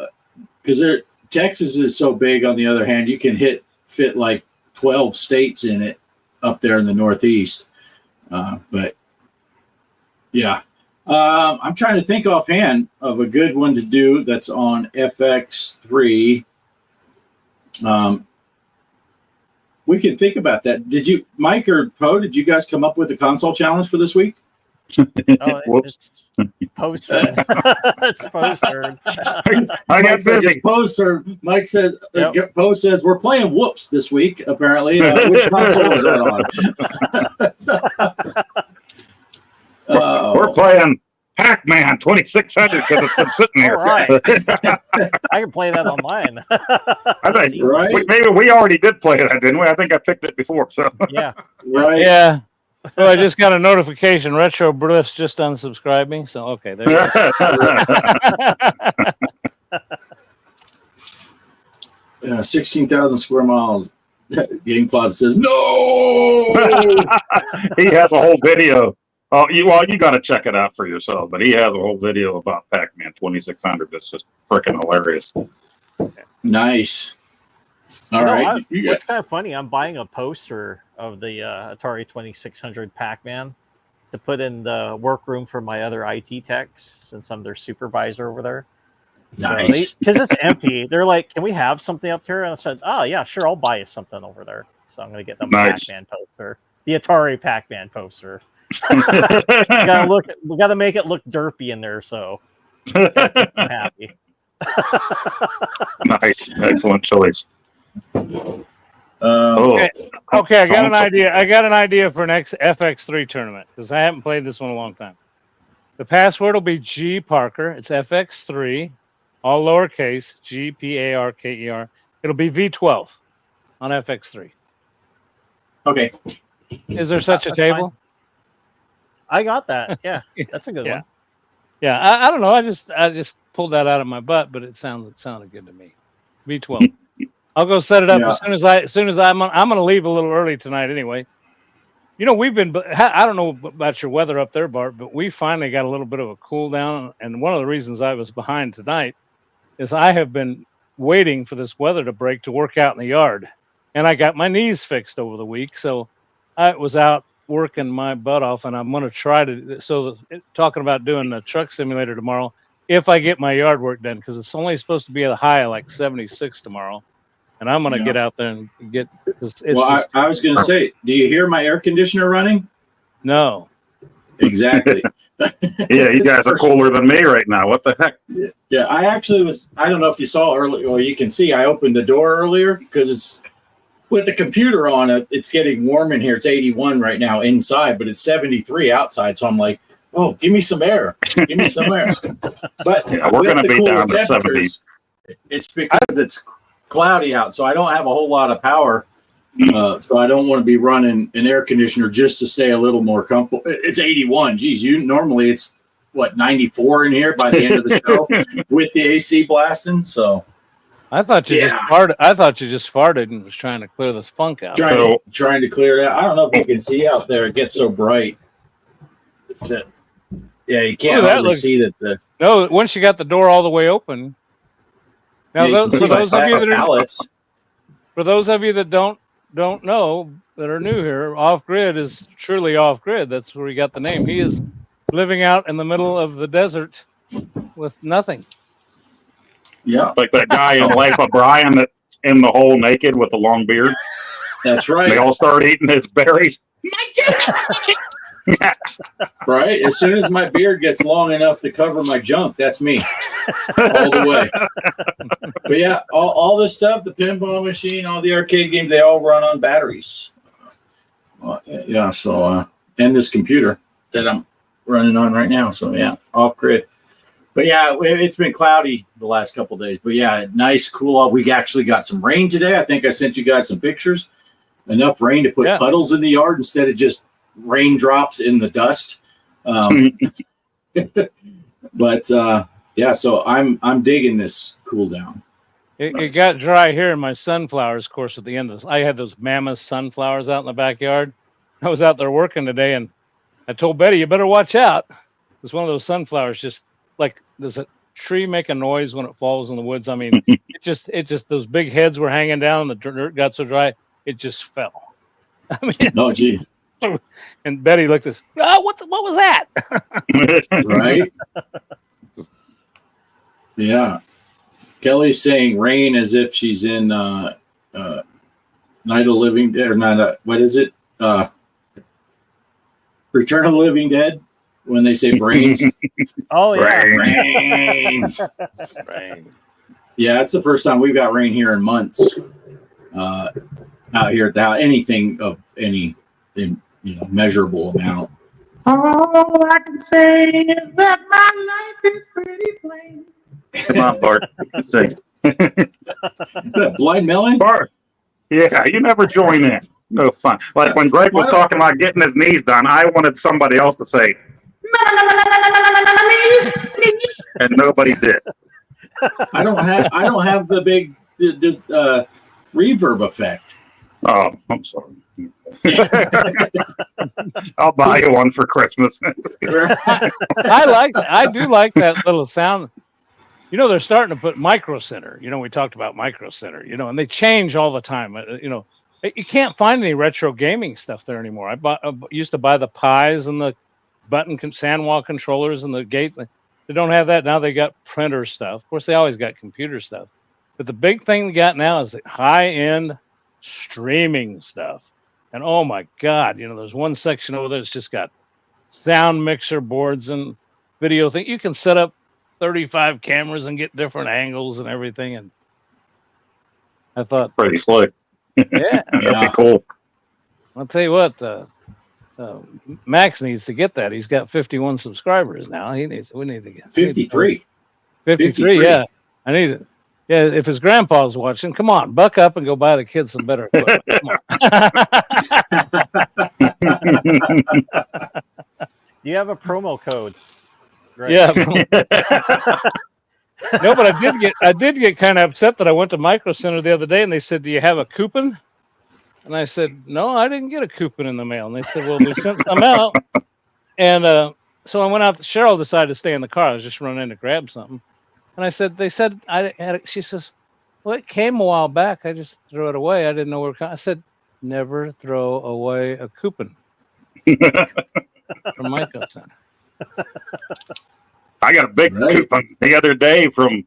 because Texas is so big. On the other hand, you can fit like 12 states in it up there in the Northeast. But yeah, I'm trying to think offhand of a good one to do that's on FX3. We can think about that. Did you, Mike or Poe, did you guys come up with a console challenge for this week? Whoops. It's Poe's turn. It's Poe's turn. I got busy. Poe's turn. Mike says, Poe says, we're playing Whoops this week, apparently. Which console is that on? We're playing Pac-Man 2600 because it's been sitting here. All right. I can play that online. I think Right. maybe we already did play that, didn't we? I think I picked it before. So Yeah. Right. Yeah. Well, I just got a notification. Retro Bliss just unsubscribed me. So okay, there you go. 16,000 square miles. Game Closet says no. he has a whole video. Oh, you got to check it out for yourself. But he has a whole video about Pac-Man 2600. That's just freaking hilarious. Nice. All You know, right. What's kind of funny, I'm buying a poster of the Atari 2600 Pac-Man to put in the workroom for my other IT techs since I'm their supervisor over there. Nice. Because it's empty. They're like, can we have something up here? And I said, oh, yeah, sure. I'll buy you something over there. So I'm going to get them Nice. Pac-Man poster, the Atari Pac-Man poster. We got to make it look derpy in there. So I'm happy. Nice. Excellent choice. Okay, I got an idea. I got an idea for next FX3 tournament because I haven't played this one in a long time. The password will be G Parker. It's FX3, all lowercase, GPARKER. It'll be V12 on FX3. Okay. Is there such a That's table? I got that. Yeah, that's a good Yeah. one. Yeah, I don't know. I just pulled that out of my butt, but it sounded good to me. V12. I'll go set it up Yeah. as soon as I'm going to leave a little early tonight anyway. You know, I don't know about your weather up there, Bart, but we finally got a little bit of a cool down. And one of the reasons I was behind tonight is I have been waiting for this weather to break to work out in the yard. And I got my knees fixed over the week. So I was out working my butt off, and I'm going to try to. So talking about doing the truck simulator tomorrow, if I get my yard work done, because it's only supposed to be a high of like 76 tomorrow. And I'm going to get out there and get. I was going to say, do you hear my air conditioner running? No. Exactly. Yeah, you guys are cooler than me right now. What the heck? Yeah, I actually was. I don't know if you saw earlier, or you can see. I opened the door earlier because it's with the computer on it. It's getting warm in here. It's 81 right now inside, but it's 73 outside. So I'm like, oh, give me some air. Give me some air. But Yeah, we're with going to the be cooler down to 70. temperatures, it's because it's cloudy out, so I don't have a whole lot of power. So I don't want to be running an air conditioner just to stay a little more comfortable. It's 81. Geez, normally it's what 94 in here by the end of the show with the AC blasting. So I thought you just farted. I thought you just farted and was trying to clear the spunk out. trying to clear it out. I don't know if you can see out there. It gets so bright. Yeah, you can't hardly see that. No, once you got the door all the way open. Now, for those of you that don't know, that are new here, Off Grid is truly Off Grid. That's where he got the name. He is living out in the middle of the desert with nothing. Yeah, Like that guy in Life of Brian that's in the hole naked with the long beard. that's right. They all start eating his berries. Right? As soon as my beard gets long enough to cover my junk, that's me. All the way. But yeah, all this stuff, the pinball machine, all the arcade games, they all run on batteries. Yeah, so, and this computer that I'm running on right now. So yeah, Off Grid. But yeah, it's been cloudy the last couple of days. But yeah, nice, cool off. We actually got some rain today. I think I sent you guys some pictures. Enough rain to put puddles in the yard instead of just raindrops in the dust. But yeah, so I'm digging this cool down. It got dry here in my sunflowers, of course, at the end of this. I had those mammoth sunflowers out in the backyard. I was out there working today, and I told Betty, you better watch out. Because one of those sunflowers just, like, does a tree make a noise when it falls in the woods? I mean, it just those big heads were hanging down, and the dirt got so dry, it just fell. I mean, Oh, gee. And Betty looked at us, oh, what was that? Right? Yeah. Kelly's saying rain as if she's in Night of the Living Dead, or not, what is it? Return of the Living Dead, when they say brains. Oh, yeah. Rain. Rain. Yeah, it's the first time we've got rain here in months. Out here at the house, anything of any measurable amount. All I can say is that my life is pretty plain. Come on, Bart. Sing. That Blind Melon? Bart. Yeah, you never join in. No fun. Like when Greg was talking about getting his knees done, I wanted somebody else to say, and nobody did. I don't have the big reverb effect. Oh, I'm sorry. I'll buy you one for Christmas. I do like that little sound. You know, they're starting to put Micro Center. You know, we talked about Micro Center, you know, and they change all the time. You know, you can't find any retro gaming stuff there anymore. I used to buy the Pies and the button Sandwall controllers and the gates. They don't have that now. They got printer stuff. Of course, they always got computer stuff. But the big thing they got now is high-end streaming stuff. And oh my God, you know, there's one section over there that's just got sound mixer boards and video thing. You can set up 35 cameras and get different angles and everything. And I thought, Pretty slick. yeah, That'd be cool. I'll tell you what, Max needs to get that. He's got 51 subscribers now. We need to get 53. 53, yeah. I need it. Yeah, if his grandpa's watching, come on, buck up and go buy the kids some better equipment. Come on. Do you have a promo code? Greg? Yeah. No, but I did get kind of upset that I went to Micro Center the other day and they said, "Do you have a coupon?" And I said, "No, I didn't get a coupon in the mail." And they said, "Well, we sent some out." And so I went out. Cheryl decided to stay in the car. I was just running in to grab something. And I said, "They said I had it." She says, "Well, it came a while back. I just threw it away. I didn't know where it came." I said, "Never throw away a coupon from Micro Center." I got a big coupon the other day from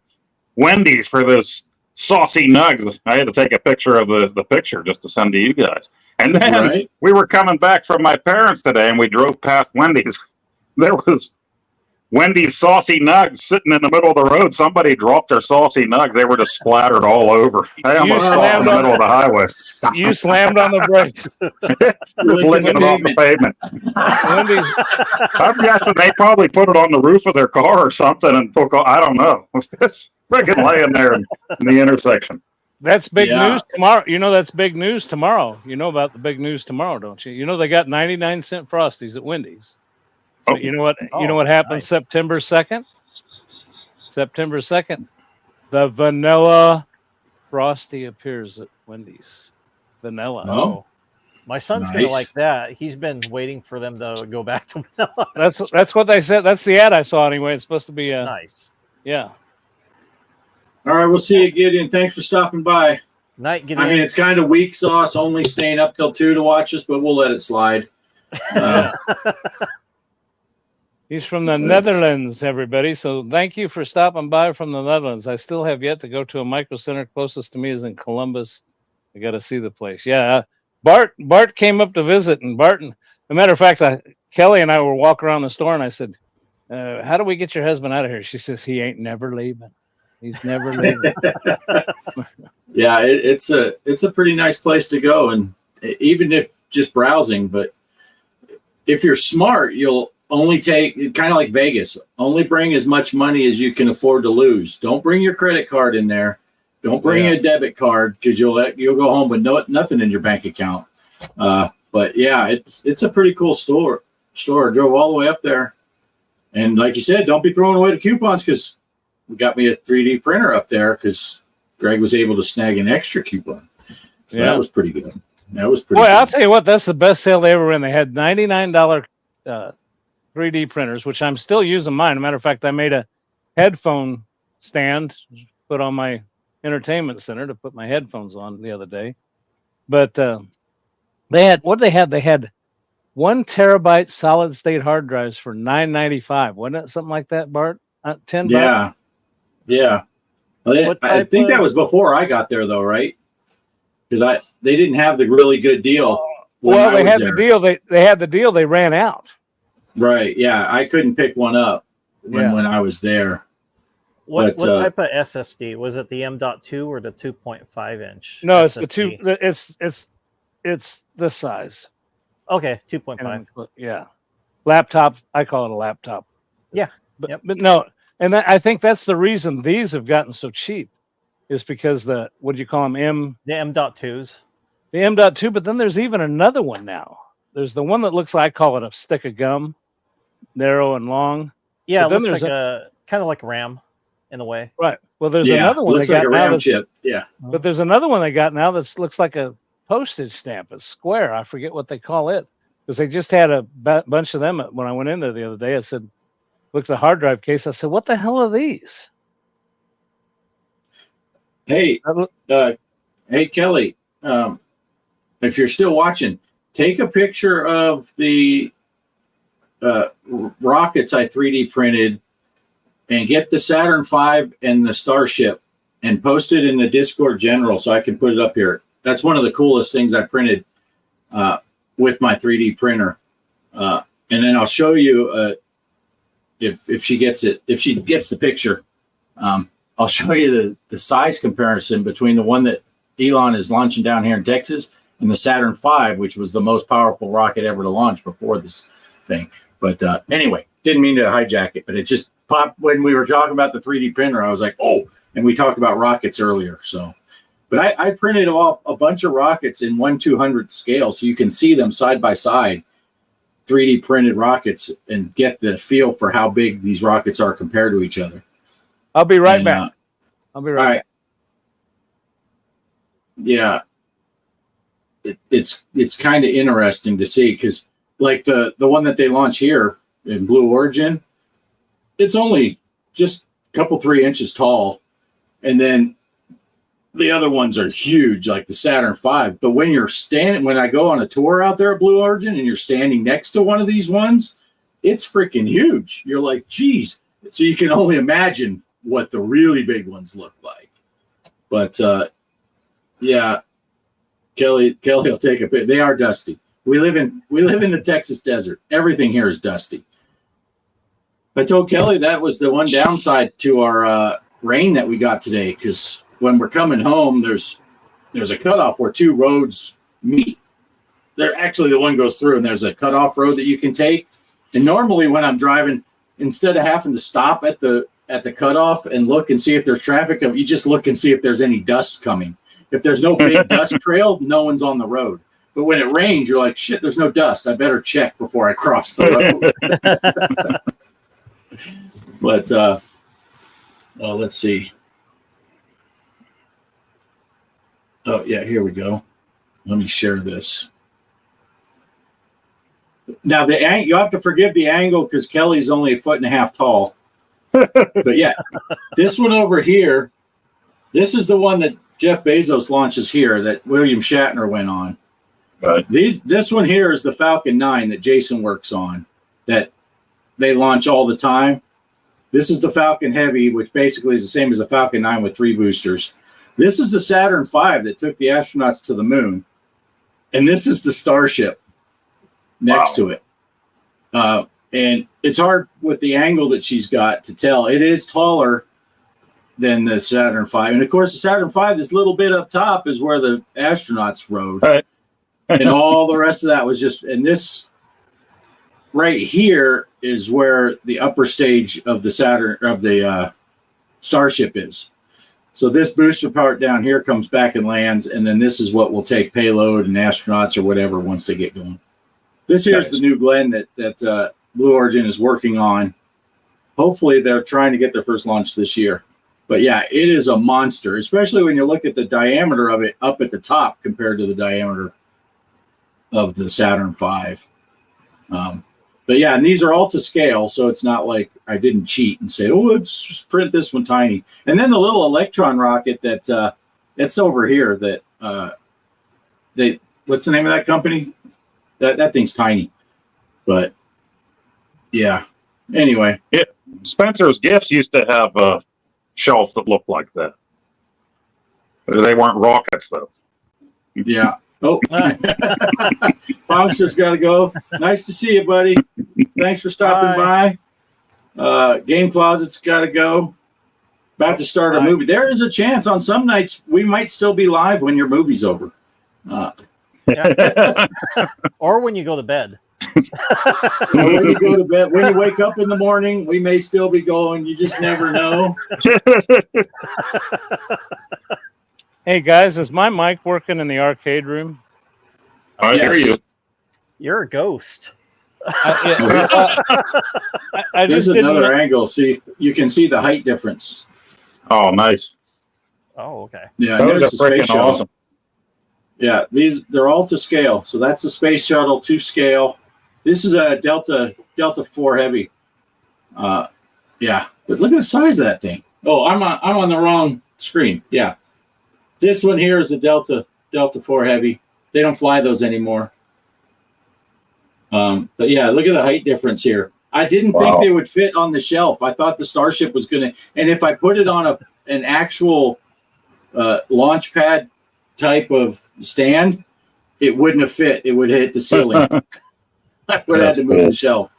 Wendy's for those saucy nugs. I had to take a picture of the picture just to send to you guys. And then we were coming back from my parents today and we drove past Wendy's. There was Wendy's saucy nugs sitting in the middle of the road. Somebody dropped their saucy nugs. They were just splattered all over. I almost stopped in the middle of the highway. You slammed on the brakes. Just licking it off the pavement. Wendy's. I'm guessing they probably put it on the roof of their car or something and took off. I don't know. It's freaking laying there in the intersection. That's big news tomorrow. You know that's big news tomorrow. You know about the big news tomorrow, don't you? You know they got 99-cent Frosties at Wendy's. But you know what? You know what happens September 2nd? September 2nd, the vanilla Frosty appears at Wendy's. Vanilla. Oh, my son's gonna like that. He's been waiting for them to go back to vanilla. That's what they said. That's the ad I saw anyway. It's supposed to be nice. Yeah. All right, we'll see you, Gideon. Thanks for stopping by. Night, Gideon. I mean, it's kind of weak sauce, only staying up till 2 to watch us, but we'll let it slide. He's from the Netherlands, everybody. So thank you for stopping by from the Netherlands. I still have yet to go to a Micro Center. Closest to me is in Columbus. I got to see the place. Yeah, Bart came up to visit, and as a matter of fact, Kelly and I were walking around the store, and I said, "How do we get your husband out of here?" She says, "He ain't never leaving. He's never leaving." Yeah, it's a pretty nice place to go, and even if just browsing, but if you're smart, you'll only take, kind of like Vegas, only bring as much money as you can afford to lose. Don't bring your credit card in there. Don't bring a debit card because you'll go home with nothing in your bank account. But yeah, it's a pretty cool store. I drove all the way up there, and like you said, don't be throwing away the coupons because we got me a 3D printer up there because Greg was able to snag an extra coupon. So that was pretty good. That was pretty. Boy, good. I'll tell you what, that's the best sale they ever ran. They had $99 3D printers, which I'm still using mine. As a matter of fact, I made a headphone stand put on my entertainment center to put my headphones on the other day. But they had 1 terabyte solid state hard drives for $9.95. Wasn't it something like that, Bart? $10. Yeah. I think that was before I got there, though, right? Because they didn't have the really good deal. Well, they had the deal. They had the deal. They ran out. Right. Yeah, I couldn't pick one up when I was there. What type of SSD was it? The M.2 or the 2.5 inch? No, SSD? it's the two. It's this size. Okay, 2.5. Yeah, laptop. I call it a laptop. Yeah. But, Yep. but no, and I think that's the reason these have gotten so cheap, is because what do you call them? The M.2s. The M.2. But then there's even another one now. There's the one that looks like, I call it a stick of gum, narrow and long. Yeah, But it then looks there's like a kind of like RAM in a way. Right. Well, there's Yeah, another one looks they like got a now RAM that's- chip. Yeah. But there's another one they got now that looks like a postage stamp, a square. I forget what they call it, because they just had a bunch of them when I went in there the other day. I said, looked at the hard drive case. I said, what the hell are these? Hey, hey, Kelly, if you're still watching, take a picture of the rockets I 3D printed and get the Saturn V and the Starship and post it in the Discord general so I can put it up here. That's one of the coolest things I printed with my 3D printer. And then I'll show you if she gets it, if she gets the picture. I'll show you the size comparison between the one that Elon is launching down here in Texas and the Saturn V, which was the most powerful rocket ever to launch before this thing. But anyway, didn't mean to hijack it, but it just popped when we were talking about the 3D printer. I was like, oh, and we talked about rockets earlier. So, but I printed off a bunch of rockets in 1/200 scale so you can see them side by side, 3D printed rockets, and get the feel for how big these rockets are compared to each other. I'll be right back. I'll be right back. Yeah. It's kind of interesting to see, because like the one that they launch here in Blue Origin, it's only just a couple 3 inches tall, and then the other ones are huge, like the Saturn V. But when I go on a tour out there at Blue Origin and you're standing next to one of these ones, it's freaking huge. You're like, geez. So you can only imagine what the really big ones look like. But yeah, Kelly will take a bit. They are dusty. We live in the Texas desert. Everything here is dusty. I told Kelly that was the one downside to our rain that we got today, because when we're coming home, there's a cutoff where two roads meet. There actually, the one goes through, and there's a cutoff road that you can take. And normally when I'm driving, instead of having to stop at the cutoff and look and see if there's traffic, you just look and see if there's any dust coming. If there's no big dust trail, no one's on the road. But when it rains, you're like, shit, there's no dust. I better check before I cross the road. But let's see. Oh, yeah, here we go. Let me share this. Now, you have to forgive the angle because Kelly's only 1.5 feet tall. But yeah, this one over here, this is the one that Jeff Bezos launches here that William Shatner went on. Right. This one here is the Falcon 9 that Jason works on, that they launch all the time. This is the Falcon Heavy, which basically is the same as the Falcon 9 with 3 boosters. This is the Saturn V that took the astronauts to the moon. And this is the Starship next to it. And it's hard with the angle that she's got to tell. It is taller than the Saturn V. And of course, the Saturn V, this little bit up top is where the astronauts rode. Right. And all the rest of that was just, and this right here is where the upper stage of the Starship is. So this booster part down here comes back and lands, and then this is what will take payload and astronauts or whatever once they get going. This here's the New Glenn that Blue Origin is working on. Hopefully they're trying to get their first launch this year. But yeah, it is a monster, especially when you look at the diameter of it up at the top compared to the diameter of the Saturn V. But yeah, and these are all to scale, so it's not like I didn't cheat and say, oh, let's just print this one tiny. And then the little Electron rocket that's over here that what's the name of that company? That thing's tiny. But yeah. Anyway. Yeah. Spencer's Gifts used to have a shelf that looked like that. They weren't rockets though. Yeah. Oh, Bonkster's got to go. Nice to see you, buddy. Thanks for stopping by. Game Closet's got to go. About to start a movie. There is a chance on some nights we might still be live when your movie's over. Or when you go to bed. When you go to bed, when you wake up in the morning, we may still be going. You just never know. Hey guys, is my mic working in the arcade room? I hear Yes. you. You're a ghost. I There's just didn't. another angle. See, you can see the height difference. Oh, nice. Oh, okay. Yeah, Those there's are the space freaking shuttle. awesome. Yeah, they're all to scale. So that's the space shuttle to scale. This is a Delta 4 Heavy. Yeah, but look at the size of that thing. Oh, I'm on the wrong screen. Yeah, this one here is a Delta 4 Heavy. They don't fly those anymore. But yeah, look at the height difference here. I didn't think Wow. they would fit on the shelf. I thought the Starship was gonna, and if I put it on an actual launch pad type of stand, it wouldn't have fit. It would hit the ceiling. I would have had to move the shelf.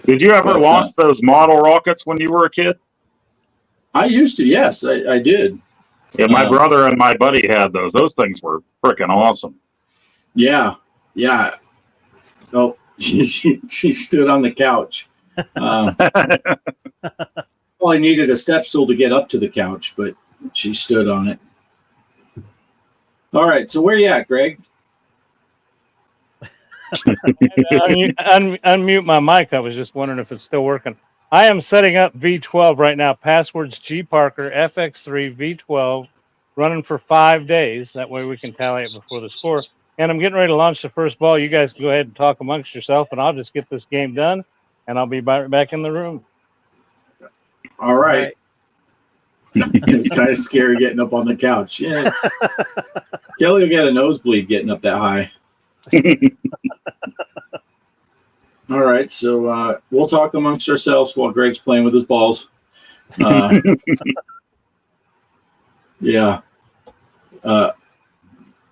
Did you ever But, launch those model rockets when you were a kid? I used to, yes, I did. Yeah, my brother and my buddy had those. Those things were freaking awesome. Yeah. Oh, she stood on the couch. Well, I needed a step stool to get up to the couch, but she stood on it. All right, so where you at, Greg? Unmute my mic. I was just wondering if it's still working. I am setting up V12 right now. Passwords G Parker FX3 V12, running for 5 days. That way we can tally it before the score. And I'm getting ready to launch the first ball. You guys go ahead and talk amongst yourself, and I'll just get this game done, and I'll be back in the room. All right. It's kind of scary getting up on the couch. Yeah. Kelly will get a nosebleed getting up that high. All right, so we'll talk amongst ourselves while Greg's playing with his balls. Yeah.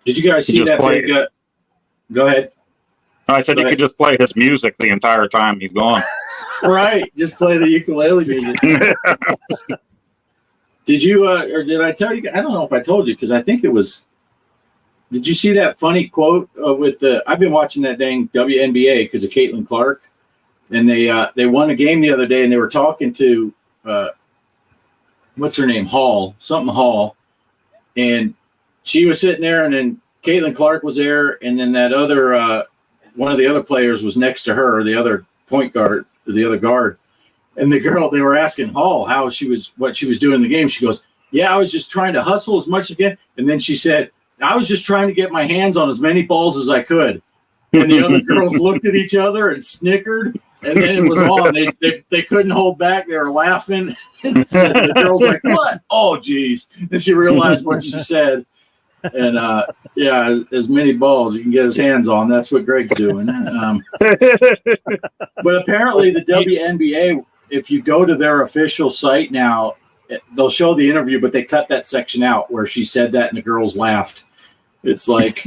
Did you guys see just that? played. Go ahead. I said Go you ahead. could just play his music the entire time he's gone. Right, just play the ukulele music. Did you, or did I tell you? I don't know if I told you because I think it was. Did you see that funny quote with the? I've been watching that dang WNBA because of Caitlin Clark, and they won a game the other day, and they were talking to what's her name, something Hall, and she was sitting there, and then Caitlin Clark was there, and then that other one of the other players was next to her, the other point guard, the other guard. And the girl, they were asking Hall what she was doing in the game. She goes, "Yeah, I was just trying to hustle as much as again." And then she said, "I was just trying to get my hands on as many balls as I could." And the other girls looked at each other and snickered. And then it was on. They couldn't hold back. They were laughing. And the girl's like, "What? Oh, geez." And she realized what she said. And yeah, as many balls you can get his hands on. That's what Greg's doing. But apparently the WNBA, if you go to their official site now, they'll show the interview, but they cut that section out where she said that and the girls laughed. It's like,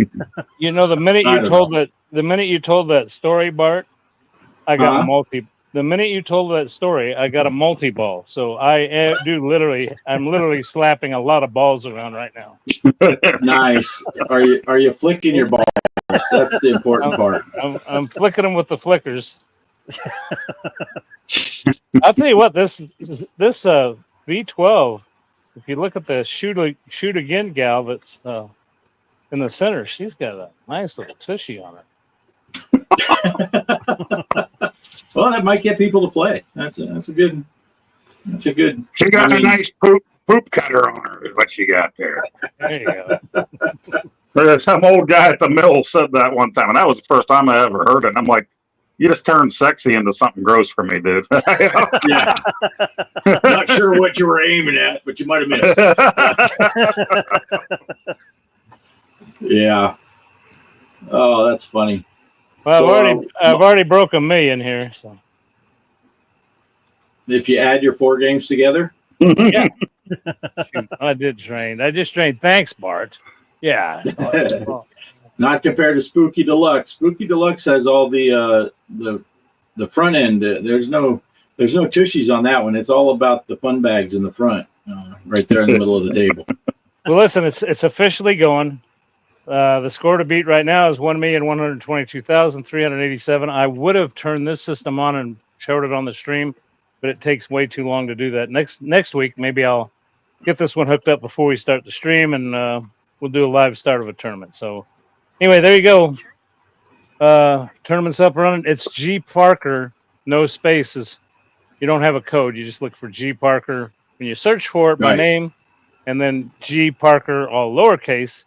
You know, the minute I you don't told that story, Bart, I got The minute you told that story, I got a multi-ball. So I'm literally slapping a lot of balls around right now. nice. Are you flicking your balls? That's the important part. I'm flicking them with the flickers. I'll tell you what, this V12, if you look at the shoot again gal that's in the center, she's got a nice little tushy on it. Well, that might get people to play. That's a good. She got a nice poop cutter on her. Is what she got there. There you go. There's some old guy at the mill said that one time, and that was the first time I ever heard it. And I'm like, you just turned sexy into something gross for me, dude. Yeah. Not sure what you were aiming at, but you might have missed. Yeah. Oh, that's funny. Well, So, I've already broke 1 million here. So if you add your 4 games together, yeah, I did train. I just trained. Thanks, Bart. Yeah. not compared to Spooky Deluxe. Spooky Deluxe has all the front end. There's no tushies on that one. It's all about the fun bags in the front, right there in the middle of the table. Well, listen, it's officially going. The score to beat right now is 1,122,387. I would have turned this system on and showed it on the stream, but it takes way too long to do that. Next week, maybe I'll get this one hooked up before we start the stream, and we'll do a live start of a tournament. So anyway, there you go. Tournament's up running. It's G Parker, no spaces. You don't have a code. You just look for G Parker. When you search for it by Right. name, and then G Parker, all lowercase,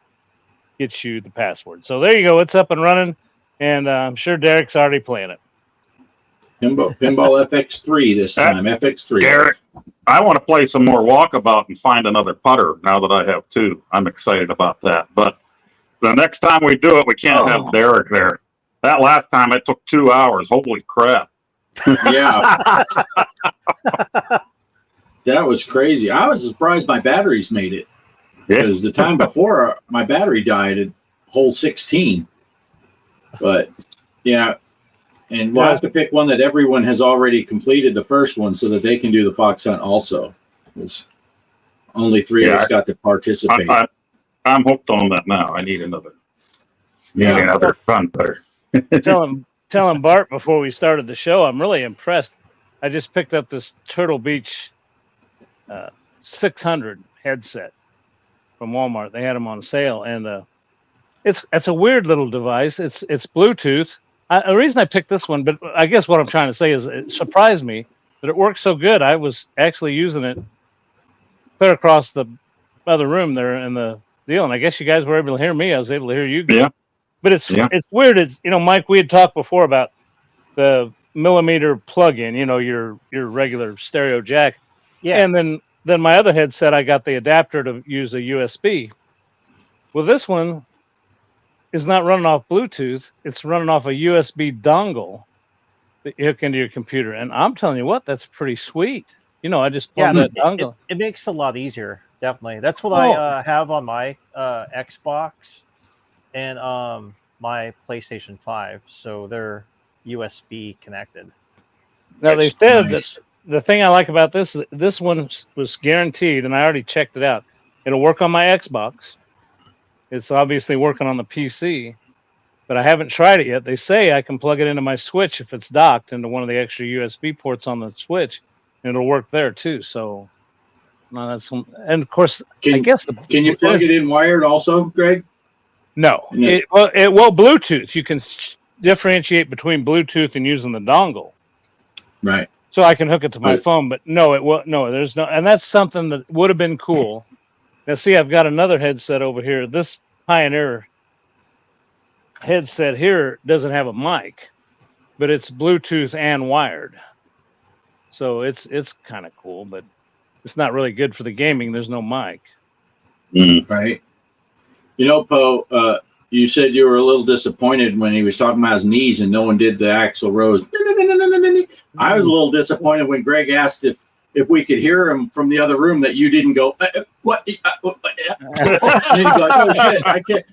gets you the password. So there you go. It's up and running, and I'm sure Derek's already playing it. Pinball FX3 this time. FX3. Derek, I want to play some more walkabout and find another putter now that I have two. I'm excited about that. But the next time we do it, we can't have Derek there. That last time it took 2 hours. Holy crap. Yeah. That was crazy. I was surprised my batteries made it. Yeah. Because the time before my battery died at hole 16. But yeah. And we'll have to pick one that everyone has already completed the first one so that they can do the fox hunt also. Because only 3 of us got to participate. I'm hooked on that now. I need another. Another fun putter. Tell him Bart before we started the show. I'm really impressed. I just picked up this Turtle Beach 600 headset from Walmart. They had them on sale, and it's a weird little device. It's Bluetooth. The reason I picked this one, but I guess what I'm trying to say is it surprised me that it works so good. I was actually using it clear across the other room there in the deal, and I guess you guys were able to hear me. I was able to hear you guys. Yeah. But it's weird. It's Mike, we had talked before about the millimeter plug-in, your regular stereo jack. Yeah. And then my other headset, I got the adapter to use a USB. Well, this one is not running off Bluetooth. It's running off a USB dongle that you hook into your computer. And I'm telling you what, that's pretty sweet. I just plugged that dongle. It makes it a lot easier, definitely. That's what I have on my Xbox and my PlayStation 5. So they're USB connected. Now, they said that the thing I like about this one was guaranteed, and I already checked it out. It'll work on my Xbox. It's obviously working on the PC, but I haven't tried it yet. They say I can plug it into my Switch if it's docked into one of the extra USB ports on the Switch, and it'll work there too. So, no, and of course, I guess can you plug it in wired also, Greg? No, it Bluetooth. You can differentiate between Bluetooth and using the dongle. Right. So I can hook it to my phone, but there's no, and that's something that would have been cool. Now, see, I've got another headset over here. This Pioneer headset here doesn't have a mic, but it's Bluetooth and wired. So it's kind of cool, but it's not really good for the gaming. There's no mic. Right. Poe, you said you were a little disappointed when he was talking about his knees and no one did the Axl Rose. I was a little disappointed when Greg asked if we could hear him from the other room that you didn't go, what? And then you go, oh, shit, I can't.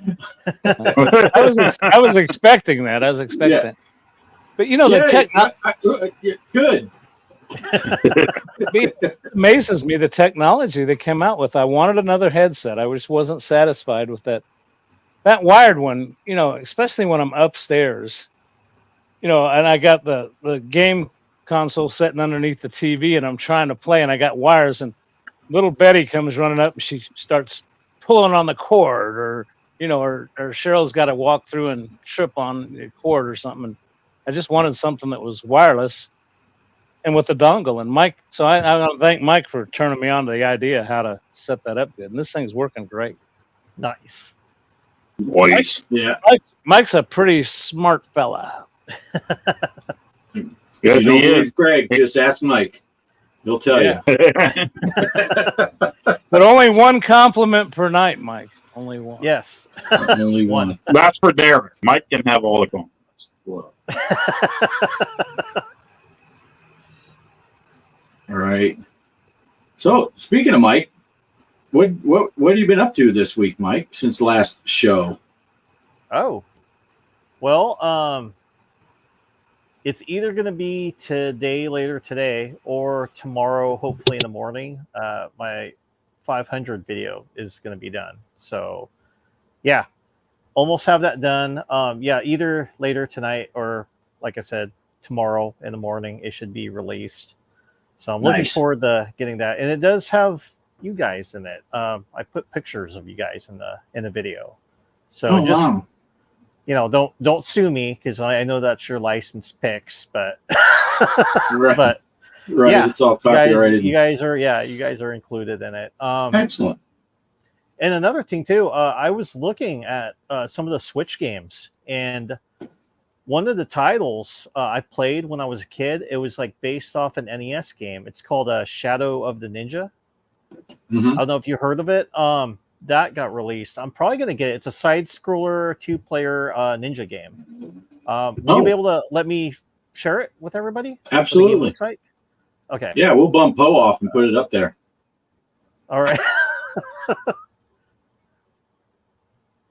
I was expecting that. That. But, good. It amazes me the technology they came out with. I wanted another headset. I just wasn't satisfied with that wired one, especially when I'm upstairs, and I got the game console sitting underneath the TV and I'm trying to play and I got wires and little Betty comes running up and she starts pulling on the cord or Cheryl's got to walk through and trip on the cord or something. And I just wanted something that was wireless and with the dongle. And Mike, so I want to thank Mike for turning me on to the idea how to set that up good. And this thing's working great. Nice. Nice. Mike's a pretty smart fella. Yes, he is. Greg, just ask Mike. He'll tell you. But only one compliment per night, Mike. Only one. Yes. Only one. That's for Derek. Mike can have all the compliments. Well. All right. So speaking of Mike, what have you been up to this week, Mike, since the last show? Oh, well, it's either going to be later today, or tomorrow, hopefully in the morning. My 500 video is going to be done. So, yeah, almost have that done. Yeah, either later tonight or, like I said, tomorrow in the morning it should be released. So I'm looking Nice. forward to getting that, and it does have you guys in it. I put pictures of you guys in the video. So just wow. don't sue me because I know that's your licensed pics, but Right. but Right. yeah, It's all copyrighted. you guys are included in it. Excellent. And another thing too, I was looking at some of the Switch games, and one of the titles I played when I was a kid, it was like based off an NES game. It's called Shadow of the Ninja. Mhm. I don't know if you heard of it. That got released. I'm probably gonna get it. It's a side scroller 2-player ninja game. Will you be able to let me share it with everybody? What the game Absolutely. looks like? Okay. Yeah, we'll bump Poe off and put it up there. All right.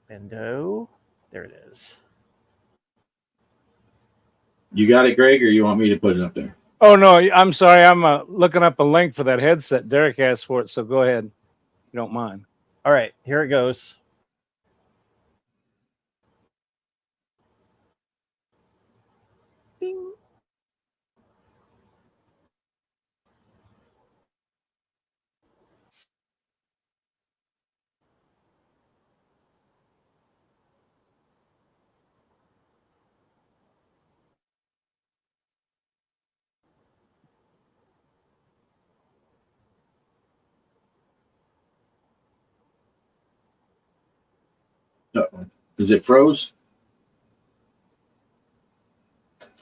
Window. There it is. You got it, Greg, or you want me to put it up there? Oh no, I'm sorry. I'm looking up a link for that headset. Derek asked for it, so go ahead. If you don't mind. All right, here it goes. Bing. Uh-oh. Is it froze?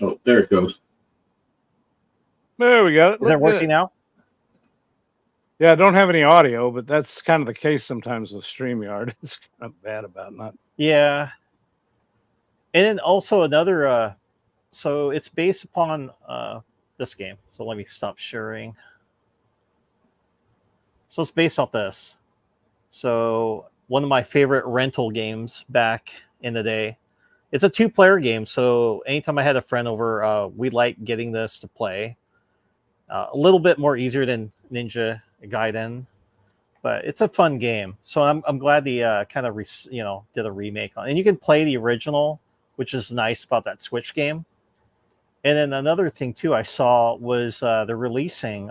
Oh, there it goes. There we go. Is that working now? Yeah, I don't have any audio, but that's kind of the case sometimes with StreamYard. It's kind of bad about not. Yeah. And then also another so it's based upon this game. So let me stop sharing. So it's based off this. So one of my favorite rental games back in the day. It's a 2-player game. So anytime I had a friend over, we like getting this to play. A little bit more easier than Ninja Gaiden, but it's a fun game. So I'm glad they kind of did a remake on it. And you can play the original, which is nice about that Switch game. And then another thing too I saw was they're releasing.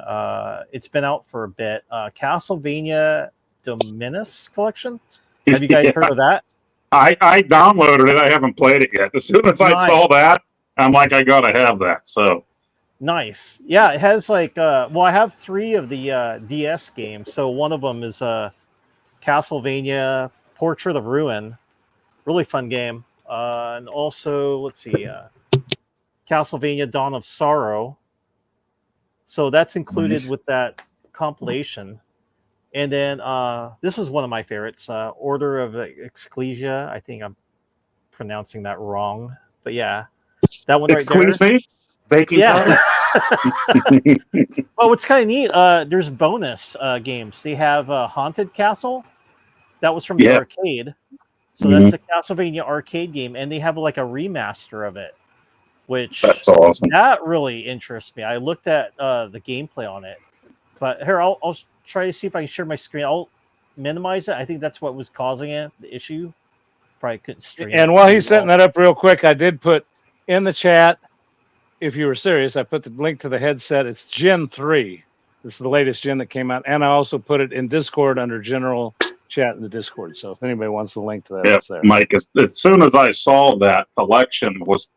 It's been out for a bit. Castlevania Dominus Collection. Have you guys heard of that? I downloaded it. I haven't played it yet. As soon as I saw that, I'm like, I gotta have that. So nice. Yeah, it has like well, I have 3 of the DS games. So one of them is Castlevania Portrait of Ruin. Really fun game. And also, let's see, Castlevania Dawn of Sorrow. So that's included with that compilation. And then this is one of my favorites, Order of Ecclesia. I think I'm pronouncing that wrong, but yeah, that one right there. Excuse me? Baking Yeah. Well, what's kind of neat, there's bonus games. They have Haunted Castle. That was from the arcade. So that's a Castlevania arcade game, and they have like a remaster of it, which that's awesome. That really interests me. I looked at the gameplay on it, but here I'll try to see if I can share my screen. I'll minimize it. I think that's what was causing it, the issue. Probably couldn't stream. And while he's setting that up real quick, I did put in the chat, if you were serious, I put the link to the headset. It's Gen 3. This is the latest gen that came out. And I also put it in Discord under general chat in the Discord. So if anybody wants the link to that, it's there. Mike, as soon as I saw that collection was,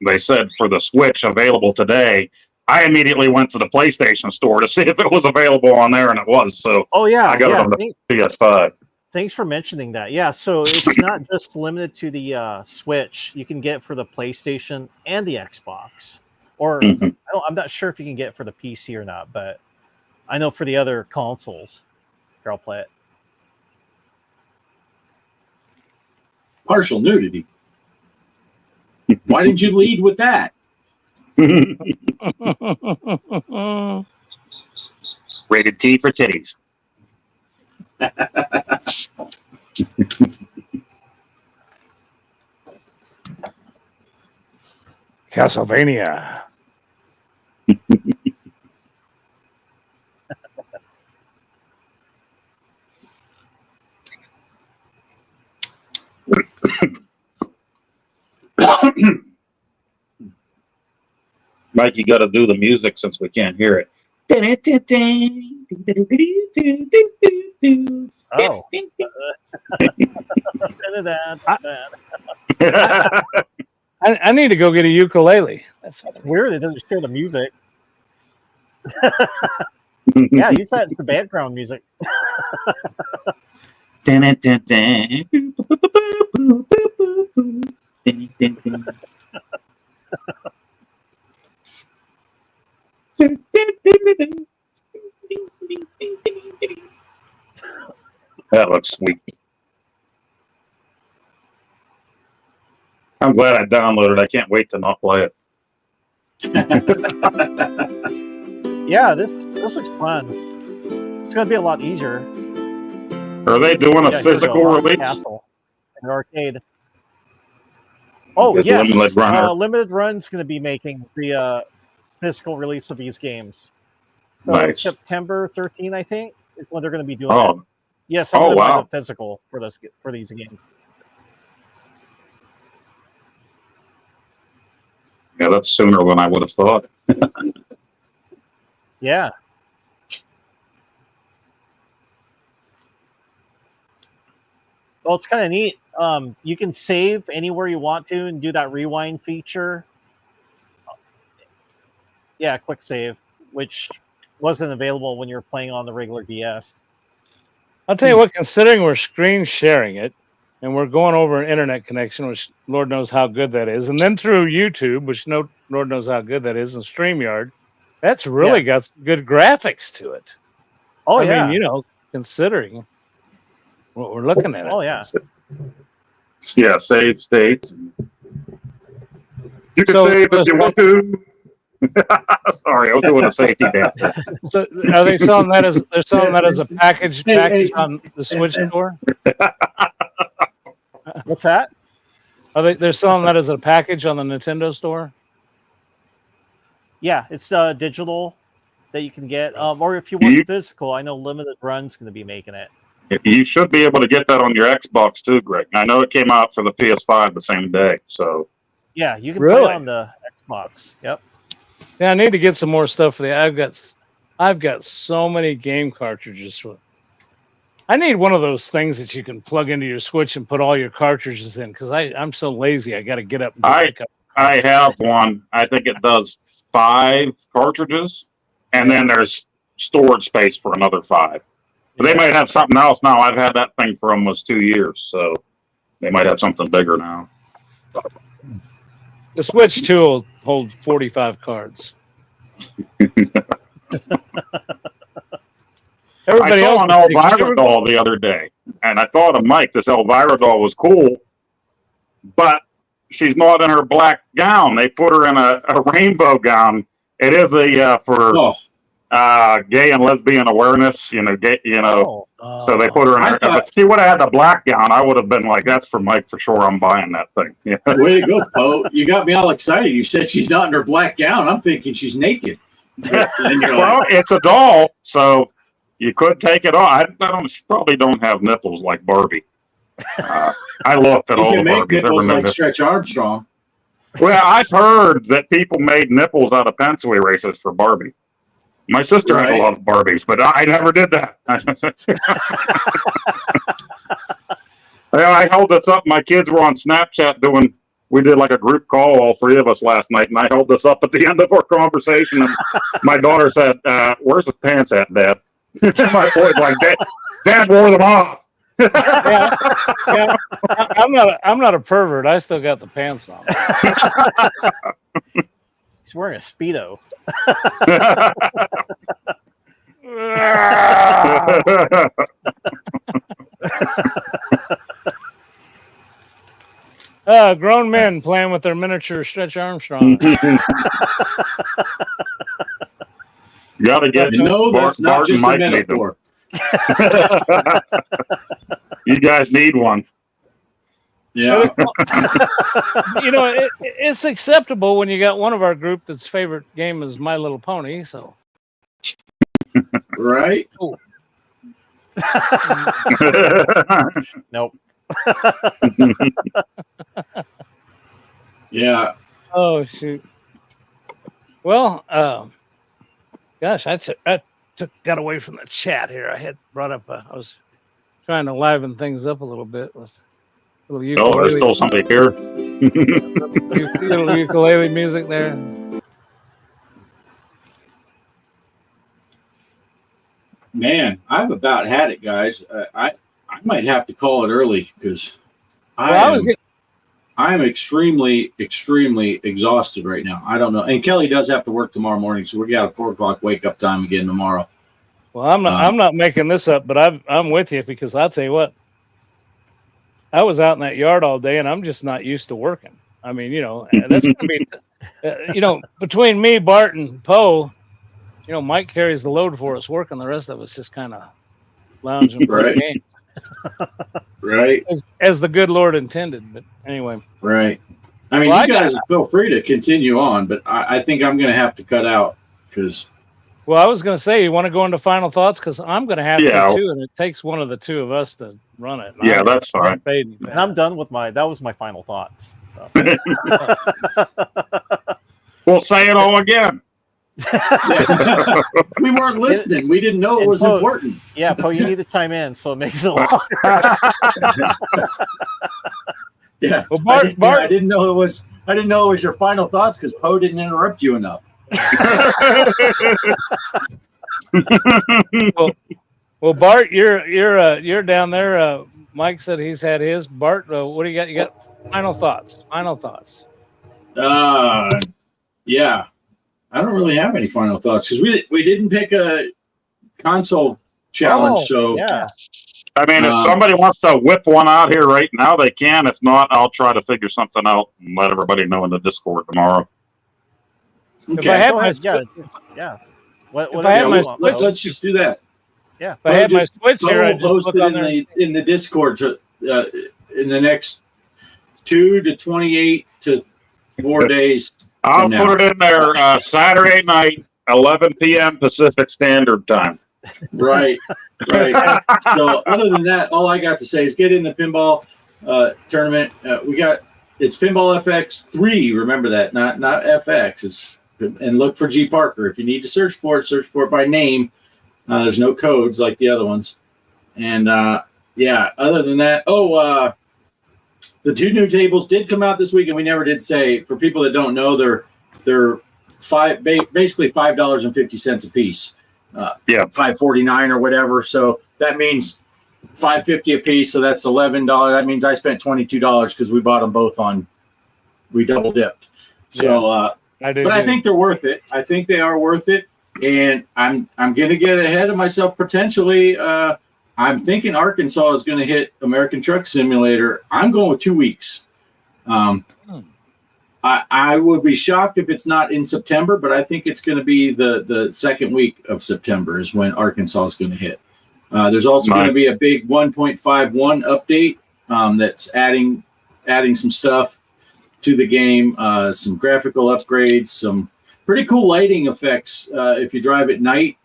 they said for the Switch available today, I immediately went to the PlayStation store to see if it was available on there, and it was. So I got it on the PS5. Thanks for mentioning that. Yeah, so it's not just limited to the Switch. You can get it for the PlayStation and the Xbox. Or I'm not sure if you can get it for the PC or not, but I know for the other consoles. Here, I'll play it. Partial nudity. Why did you lead with that? Rated T for titties. Castlevania. Mike, you got to do the music since we can't hear it. Oh. I need to go get a ukulele. That's Weird. It doesn't show the music. Yeah, use that as the background music. That looks sweet. I'm glad I downloaded it. I can't wait to not play it. Yeah, this looks fun. It's gonna be a lot easier. Are they doing a Yeah, physical here we go, release? Castle, an arcade. Oh It's yes, Limited Runner. Limited Run's going to be making the physical release of these games. So Nice. September 13, I think, is when they're going to be doing it. Oh, Yes, I'm Oh, going to buy wow. the physical for these games. yeah, that's sooner than I would have thought. Yeah. Well, it's kind of neat. You can save anywhere you want to and do that rewind feature. Yeah, quick save, which wasn't available when you were playing on the regular DS. I'll tell you what, considering we're screen sharing it and we're going over an internet connection, which Lord knows how good that is, and then through YouTube, which Lord knows how good that is, and StreamYard, that's really got some good graphics to it. Oh, I yeah. mean, considering what we're looking at. Oh, yeah. Yeah, save states. You can So, save if you want to. Sorry, I was doing a safety dance. So are they selling that as a package on the Switch store? What's that? They're selling that as a package on the Nintendo store? Yeah, it's digital that you can get. Or if you want physical, I know Limited Run's going to be making it. You should be able to get that on your Xbox too, Greg. I know it came out for the PS5 the same day, so Yeah, you can Really? play on the Xbox. Yep. Yeah, I need to get some more stuff for the. I've got so many game cartridges for. I need one of those things that you can plug into your Switch and put all your cartridges in because I'm so lazy. I got to get up. And pick up. I have one. I think it does 5 cartridges, and then there's storage space for another 5. But they might have something else now. I've had that thing for almost 2 years, so they might have something bigger now. The Switch 2 will hold 45 cards. I saw an Elvira doll the other day, and I thought of Mike. This Elvira doll was cool, but she's not in her black gown. They put her in a rainbow gown. It is for gay and lesbian awareness. So they put her in her. If she would have had the black gown, I would have been like, "That's for Mike for sure. I'm buying that thing." Yeah. Way to go, Poe! You got me all excited. You said she's not in her black gown. I'm thinking she's naked. Well, it's a doll, so you could take it off. She probably don't have nipples like Barbie. I looked at all the You can make Barbies. nipples like Stretch Armstrong. Well, I've heard that people made nipples out of pencil erasers for Barbie. My sister had a lot of Barbies, but I never did that. I held this up. My kids were on Snapchat we did like a group call, all 3 of us last night, and I held this up at the end of our conversation, and my daughter said, "Where's his pants at, Dad?" My boy's like, Dad wore them off. Yeah, I'm not a pervert. I still got the pants on. He's wearing a Speedo. Grown men playing with their miniature Stretch Armstrong. You got to get that's not just a metaphor. You guys need one. Yeah. It's acceptable when you got one of our group that's favorite game is My Little Pony. So, right? Oh. Nope. Yeah. Oh shoot. Well, gosh, got away from the chat here. I had brought up. I was trying to liven things up a little bit with a little Oh, there's ukulele, still somebody here. little ukulele music there. Man, I've about had it, guys. I might have to call it early because Well, I'm extremely exhausted right now. I don't know. And Kelly does have to work tomorrow morning, so we got a 4:00 wake up time again tomorrow. Well, I'm not making this up, but I'm with you because I'll tell you what. I was out in that yard all day, and I'm just not used to working. I mean, that's going to be, between me, Bart, and Poe, Mike carries the load for us working. The rest of us just kind of lounge and play Right. games. Right. As the good Lord intended. But anyway. Right. I mean, Well, you guys feel free to continue on, but I think I'm going to have to cut out because. Well, I was going to say, you want to go into final thoughts? Because I'm going to have to too, and it takes one of the two of us to run it. Yeah, that's fine. And I'm done with that was my final thoughts. So. We'll say it all again. We weren't listening. We didn't know it was important. Yeah, Poe, you need to chime in, so it makes it longer. Yeah. Well, Bart, I didn't know it was your final thoughts because Poe didn't interrupt you enough. well, Bart, you're down there. Mike said he's had his. Bart, what do you got? You got final thoughts? Yeah. I don't really have any final thoughts because we didn't pick a console challenge. So yeah. I mean, if somebody wants to whip one out here right now, they can. If not, I'll try to figure something out and let everybody know in the Discord tomorrow. Okay. If I had my let's just do that. Yeah. If I had my Switch here, I'd just post look it on there. in the Discord in the next 2 to 28 to 4 days. I'll put it in there Saturday night, 11 p.m. Pacific Standard Time. Right. So other than that, all I got to say is get in the pinball tournament. It's Pinball FX 3. Remember that, not FX. And look for G Parker. If you need to search for it by name. There's no codes like the other ones. And other than that, the 2 new tables did come out this week, and we never did say. For people that don't know, they're basically $5.50 a piece. $5.49 or whatever. So that means $5.50 a piece. So that's $11. That means I spent $22 because we bought them both we double dipped. So, I think they're worth it. I think they are worth it. And I'm going to get ahead of myself potentially. I'm thinking Arkansas is going to hit American Truck Simulator. I'm going with 2 weeks. I would be shocked if it's not in September, but I think it's going to be the second week of September is when Arkansas is going to hit. There's also going to be a big 1.51 update that's adding some stuff to the game, some graphical upgrades, some pretty cool lighting effects if you drive at night.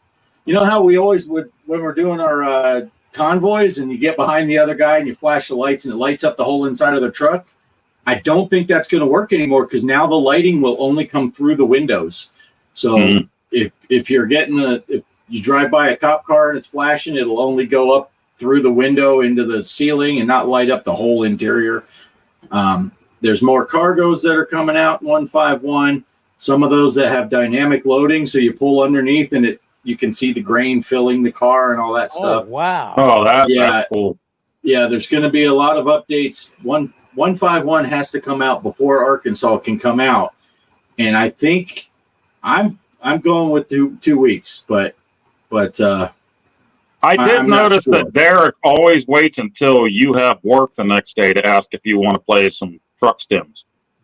You know how we always would when we're doing our convoys and you get behind the other guy and you flash the lights and it lights up the whole inside of their truck? I don't think that's going to work anymore because now the lighting will only come through the windows. So if you're if you drive by a cop car and it's flashing, it'll only go up through the window into the ceiling and not light up the whole interior. There's more cargos that are coming out in 151. Some of those that have dynamic loading, so you pull underneath and you can see the grain filling the car and all that stuff. Wow. Oh, that's cool. Yeah, there's going to be a lot of updates. 151 has to come out before Arkansas can come out, and I think I'm going with 2 weeks. But I did notice that Derek always waits until you have work the next day to ask if you want to play some truck stims.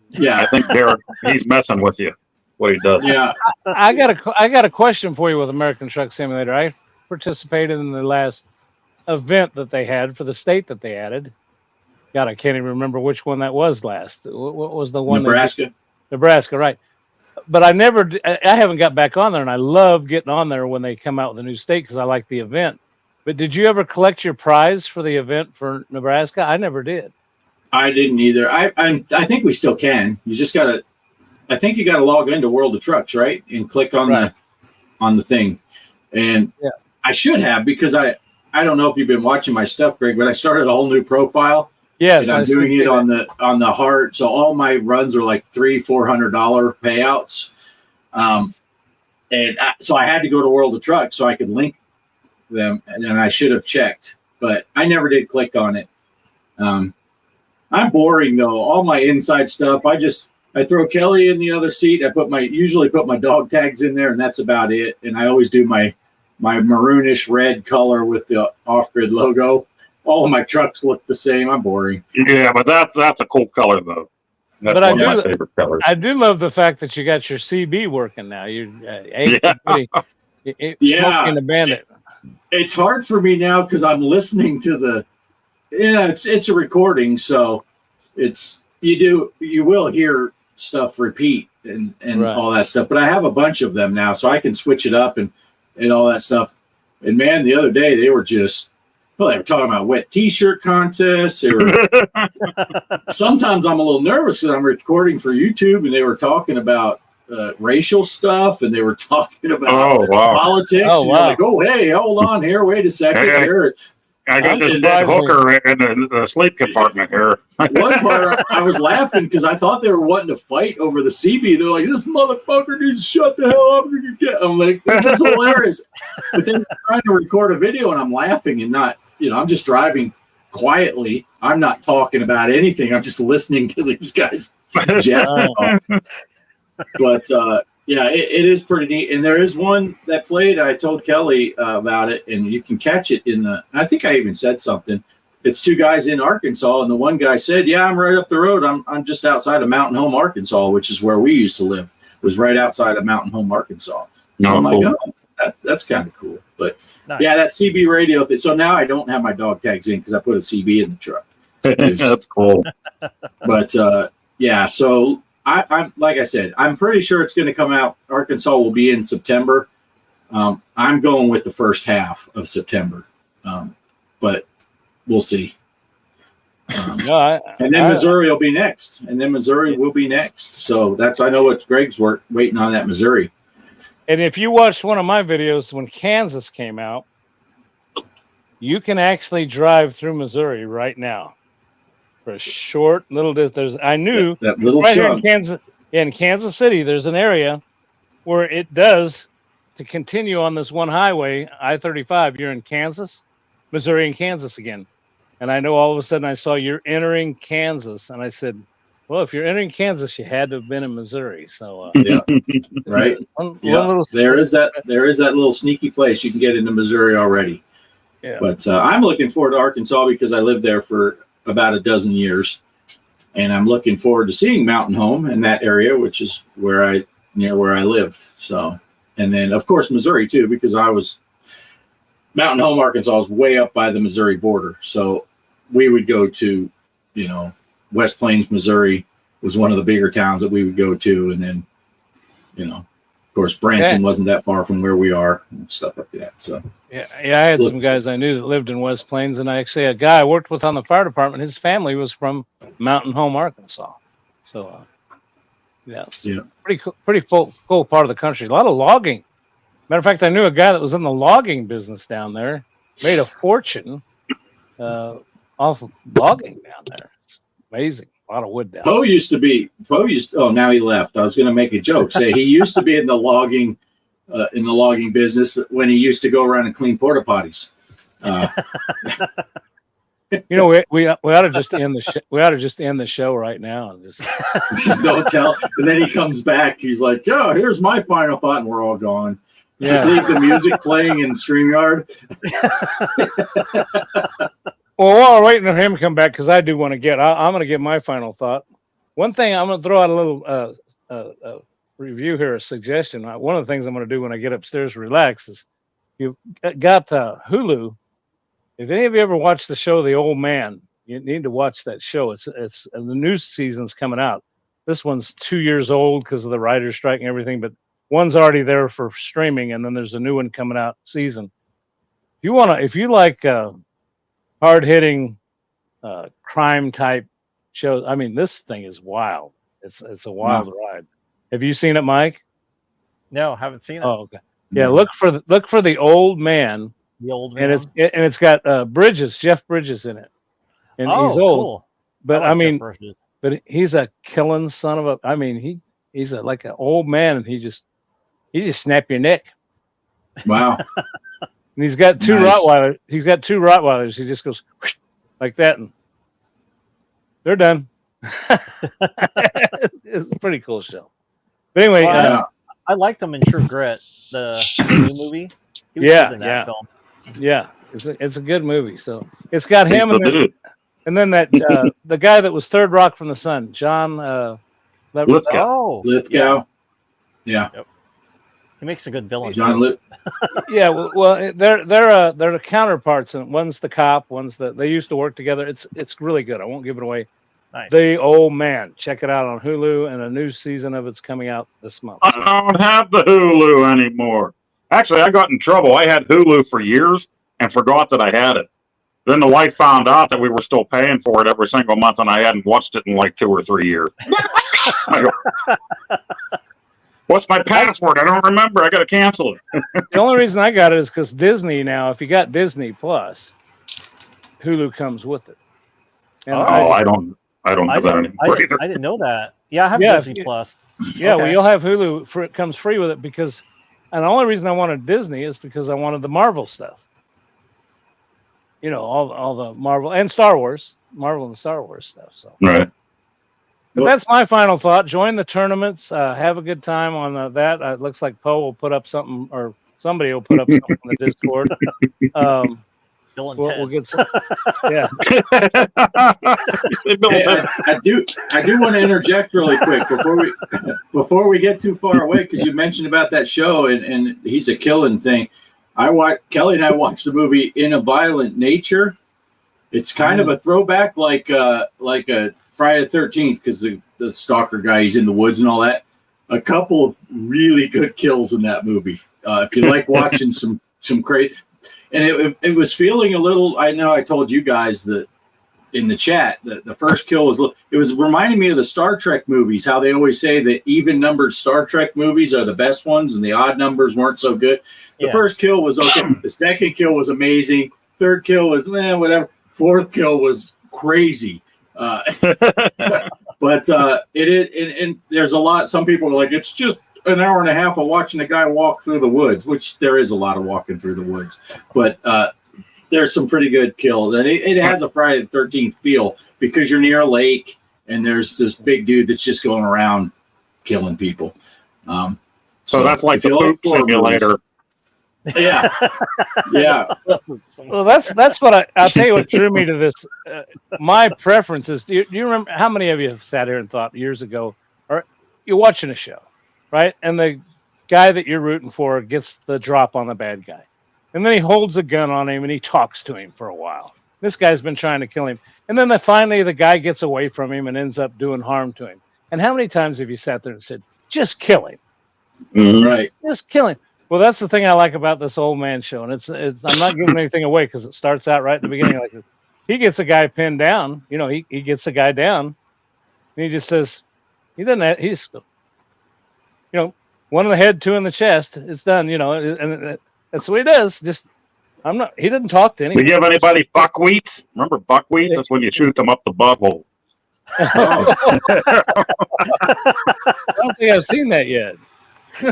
Yeah, I think Derek he's messing with you. What he does. Yeah, I got a question for you with American Truck Simulator. I participated in the last event that they had for the state that they added. God, I can't even remember which one that was last. What was the one? Nebraska. Nebraska, right. But I haven't got back on there, and I love getting on there when they come out with a new state because I like the event. But did you ever collect your prize for the event for Nebraska? I never did. I didn't either. I think we still can. You just gotta. I think you gotta log into World of Trucks, right, and click on the thing. And Yeah. I should have, because I don't know if you've been watching my stuff, Greg, but I started a whole new profile. Yes, And I'm doing it on the heart. So all my runs are like $300-$400 payouts. So I had to go to World of Trucks so I could link them, and I should have checked, but I never did click on it. I'm boring though. All my inside stuff, I throw Kelly in the other seat. I usually put my dog tags in there, and that's about it. And I always do my maroonish red color with the off-grid logo. All of my trucks look the same. I'm boring. Yeah, but that's a cool color though. That's But one of my favorite colors. I do love the fact that you got your CB working now. You Smoking the Bandit. It's hard for me now because I'm listening to it's a recording, so you will hear stuff repeat and all that stuff. But I have a bunch of them now, so I can switch it up and all that stuff. And man, the other day they were they were talking about wet T-shirt contests. Sometimes I'm a little nervous because I'm recording for YouTube, and they were talking about racial stuff, and they were talking about politics. Oh, and you're like, oh, hey, hold on here, wait a second here. I got this dead hooker in the sleep compartment here. One part, I was laughing because I thought they were wanting to fight over the CB. They're like, this motherfucker needs to shut the hell up. I'm like, this is hilarious. But then I'm trying to record a video, and I'm laughing and not, I'm just driving quietly. I'm not talking about anything. I'm just listening to these guys. But it is pretty neat. And there is one that played. I told Kelly about it, and you can catch it I think I even said something. It's two guys in Arkansas, and the one guy said, yeah, I'm right up the road. I'm just outside of Mountain Home, Arkansas, which is where we used to live. It was right outside of Mountain Home, Arkansas. So I'm like, oh, that's kind of cool. But nice. Yeah, that CB radio thing. So now I don't have my dog tags in because I put a CB in the truck. That's cool. But so I'm like I said, I'm pretty sure it's going to come out. Arkansas will be in September. I'm going with the first half of September, but we'll see. And then Missouri will be next, So I know what Greg's waiting on that Missouri. And if you watched one of my videos when Kansas came out, you can actually drive through Missouri right now for a short little distance. I knew that little right here in Kansas City, there's an area where it does to continue on this one highway, I-35. You're in Kansas, Missouri, and Kansas again. And I know all of a sudden I saw you're entering Kansas, and I said, well, if you're entering Kansas, you had to have been in Missouri. So right. There is that little sneaky place you can get into Missouri already. Yeah. But I'm looking forward to Arkansas because I lived there for about a dozen years, and I'm looking forward to seeing Mountain Home in that area, which is where I lived. So, and then of course Missouri too, because Mountain Home, Arkansas is way up by the Missouri border. So we would go to, West Plains, Missouri was one of the bigger towns that we would go to. And then, of course, Branson wasn't that far from where we are and stuff like that. So, yeah, I had some guys I knew that lived in West Plains, and a guy I worked with on the fire department, his family was from Mountain Home, Arkansas. So, pretty cool part of the country. A lot of logging. Matter of fact, I knew a guy that was in the logging business down there, made a fortune off of logging down there. It's amazing. A lot of wood down there. Now he left. I was going to make a joke. Say he used to be in the logging business when he used to go around and clean porta potties. We ought to just end the show. We ought to just end the show right now and just don't tell. And then he comes back. He's like, "Yo, here's my final thought," and we're all gone. Yeah. Just leave the music playing in StreamYard. Well, while we're waiting for him to come back, because I do want to I'm going to give my final thought. One thing, I'm going to throw out a little review here, a suggestion. One of the things I'm going to do when I get upstairs to relax is you've got Hulu. If any of you ever watched the show The Old Man, you need to watch that show. It's the new season's coming out. This one's 2 years old because of the writer's strike and everything, but one's already there for streaming, and then there's a new one coming out season. If you like hard-hitting crime type shows. I mean, this thing is wild. It's a wild ride. Have you seen it, Mike? No, haven't seen it. Oh, okay. Yeah, look for the old man, The old man. and it's got Jeff Bridges in it, and he's old. Cool. But I like mean, Jeff Bridges. but he's a killing son of a. I mean, he's like an old man, and he just snap your neck. Wow. And he's got two Nice. Rottweilers. He's got two Rottweilers. He just goes whoosh, like that, and they're done. It's a pretty cool show. But anyway, Well, I liked him in True Grit, the new movie. He was Yeah, good in that yeah. film. yeah, it's a good movie. So it's got him He's the dude. and then that the guy that was Third Rock from the Sun, John Lithgow. Oh, Lithgow. Yeah. he makes a good villain. John Lith. Yeah, well, they're the counterparts, and one's the cop, they used to work together. It's really good. I won't give it away. Nice. The Old Man. Check it out on Hulu, and a new season of it's coming out this month. I don't have the Hulu anymore. Actually, I got in trouble. I had Hulu for years and forgot that I had it. Then the wife found out that we were still paying for it every single month, and I hadn't watched it in like 2 or 3 years. I go, what's my password? I don't remember. I got to cancel it. The only reason I got it is because Disney now, if you got Disney Plus, Hulu comes with it. And I don't have that anymore either. I didn't know that. Yeah, I have Yeah, Disney Plus. yeah, well, Okay. you'll have Hulu. It comes free with it because, and the only reason I wanted Disney is because I wanted the Marvel stuff. You know, all the Marvel and Star Wars, Marvel and Star Wars stuff. So, Right. but that's my final thought. Join the tournaments. Have a good time on that. It looks like Poe will put up something, or somebody will put up something on the Discord. Bill and We'll Ted. get some. Yeah. Hey, I do want to interject really quick before we get too far away, because you mentioned about that show and he's a killing thing. Kelly and I watched the movie In a Violent Nature. It's kind of a throwback, like a Friday the 13th, because the stalker guy, he's in the woods and all that. A couple of really good kills in that movie. If you like watching some crazy. And it was feeling a little. I know I told you guys that in the chat that the first kill was reminding me of the Star Trek movies. How they always say that even numbered Star Trek movies are the best ones, and the odd numbers weren't so good. The first kill was okay. The second kill was amazing. Third kill was whatever. Fourth kill was crazy. But it is, and there's a lot. Some people are like, it's just an hour and a half of watching a guy walk through the woods, which there is a lot of walking through the woods, but there's some pretty good kills, and it has a Friday the 13th feel because you're near a lake and there's this big dude that's just going around killing people. So that's like the poop simulator. Yeah. Yeah. Well, that's what I'll tell you what drew me to this. My preference is, do you remember how many of you have sat here and thought years ago, or you're watching a show, right? And the guy that you're rooting for gets the drop on the bad guy. And then he holds a gun on him and he talks to him for a while. This guy's been trying to kill him. And then finally the guy gets away from him and ends up doing harm to him. And how many times have you sat there and said, just kill him? Mhm. Right. Just kill him. Well, that's the thing I like about this Old Man show. And it's I'm not giving anything away because it starts out right in the beginning. Like he gets a guy pinned down. You know, he gets a guy down. And he just says, he's, one in the head, two in the chest. It's done, and that's what he does. He didn't talk to We anyone. give anybody buckwheats? Remember buckwheats? That's when you shoot them up the butthole. I don't think I've seen that yet. I'll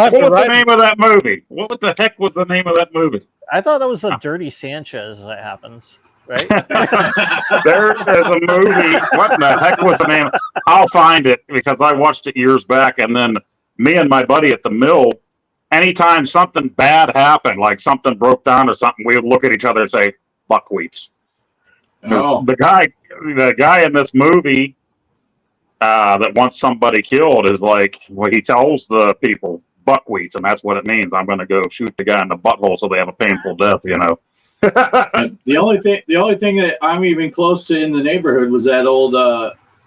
have What to was the write. name of that movie? What the heck was the name of that movie? I thought that was a Dirty Sanchez that happens, right? There is a movie. What the heck was the name? I'll find it because I watched it years back. And then me and my buddy at the mill, anytime something bad happened, like something broke down or something, we would look at each other and say, buckwheats. 'Cause Oh. the guy in this movie that wants somebody killed is like, well, he tells the people buckwheats, and that's what it means. I'm going to go shoot the guy in the butthole so they have a painful death, The only thing that I'm even close to in the neighborhood was that old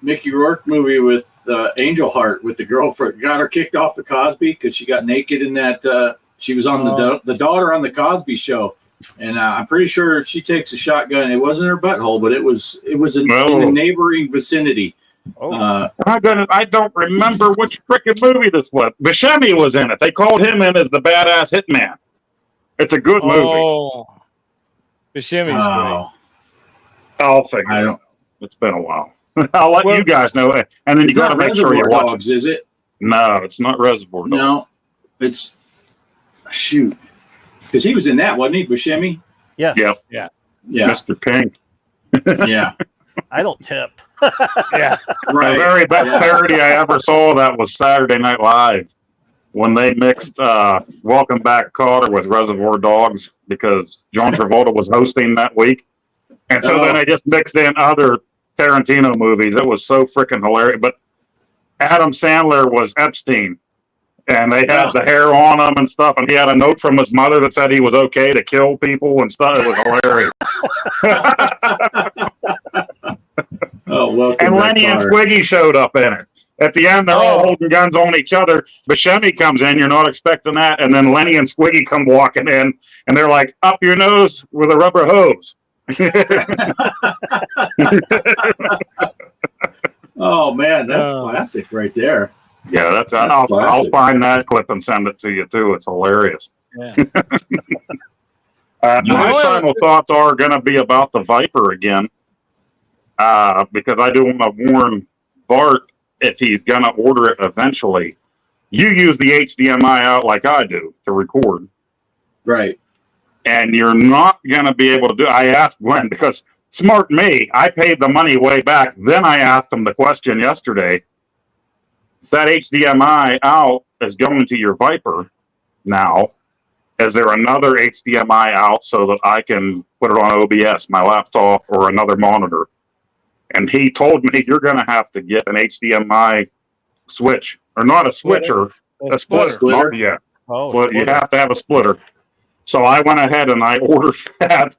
Mickey Rourke movie with Angel Heart, with the girlfriend got her kicked off the Cosby because she got naked in that. She was on the daughter on the Cosby Show, and I'm pretty sure she takes a shotgun. It wasn't her butthole, but it was in the neighboring vicinity. I don't remember which freaking movie this was. Buscemi was in it. They called him in as the badass hitman. It's a good movie. Oh, Buscemi's great. I'll figure it out. It's been a while. I'll let you guys know. And then you got to make sure you watch Dogs, is it? No, it's not Reservoir Dogs. No, it's shoot. Because he was in that, wasn't he, Buscemi? Yes. Yep. Yeah. Mr. Pink. Yeah. I don't tip. Yeah. Right. The very best parody I ever saw that was Saturday Night Live when they mixed Welcome Back, Kotter with Reservoir Dogs because John Travolta was hosting that week. And so then they just mixed in other Tarantino movies. It was so freaking hilarious. But Adam Sandler was Epstein. And they had the hair on him and stuff. And he had a note from his mother that said he was okay to kill people and stuff. It was hilarious. Welcome and back, Lenny and Kotter. Squiggy showed up in it. At the end, they're all holding guns on each other. Buscemi comes in. You're not expecting that. And then Lenny and Squiggy come walking in. And they're like, up your nose with a rubber hose. Oh, man. That's classic right there. Yeah, that's I'll find that clip and send it to you, too. It's hilarious. Yeah. My final thoughts are going to be about the Viper again. Because I do want to warn Bart, if he's going to order it eventually, you use the HDMI out like I do to record. Right. And you're not going to be able to do I asked Glenn, because smart me, I paid the money way back. Then I asked him the question yesterday. Is that HDMI out is going to your Viper now? Is there another HDMI out so that I can put it on OBS, my laptop, or another monitor? And he told me you're going to have to get an HDMI switch, or not a switcher, a splitter. Yeah, but you have to have a splitter. So I went ahead and I ordered that,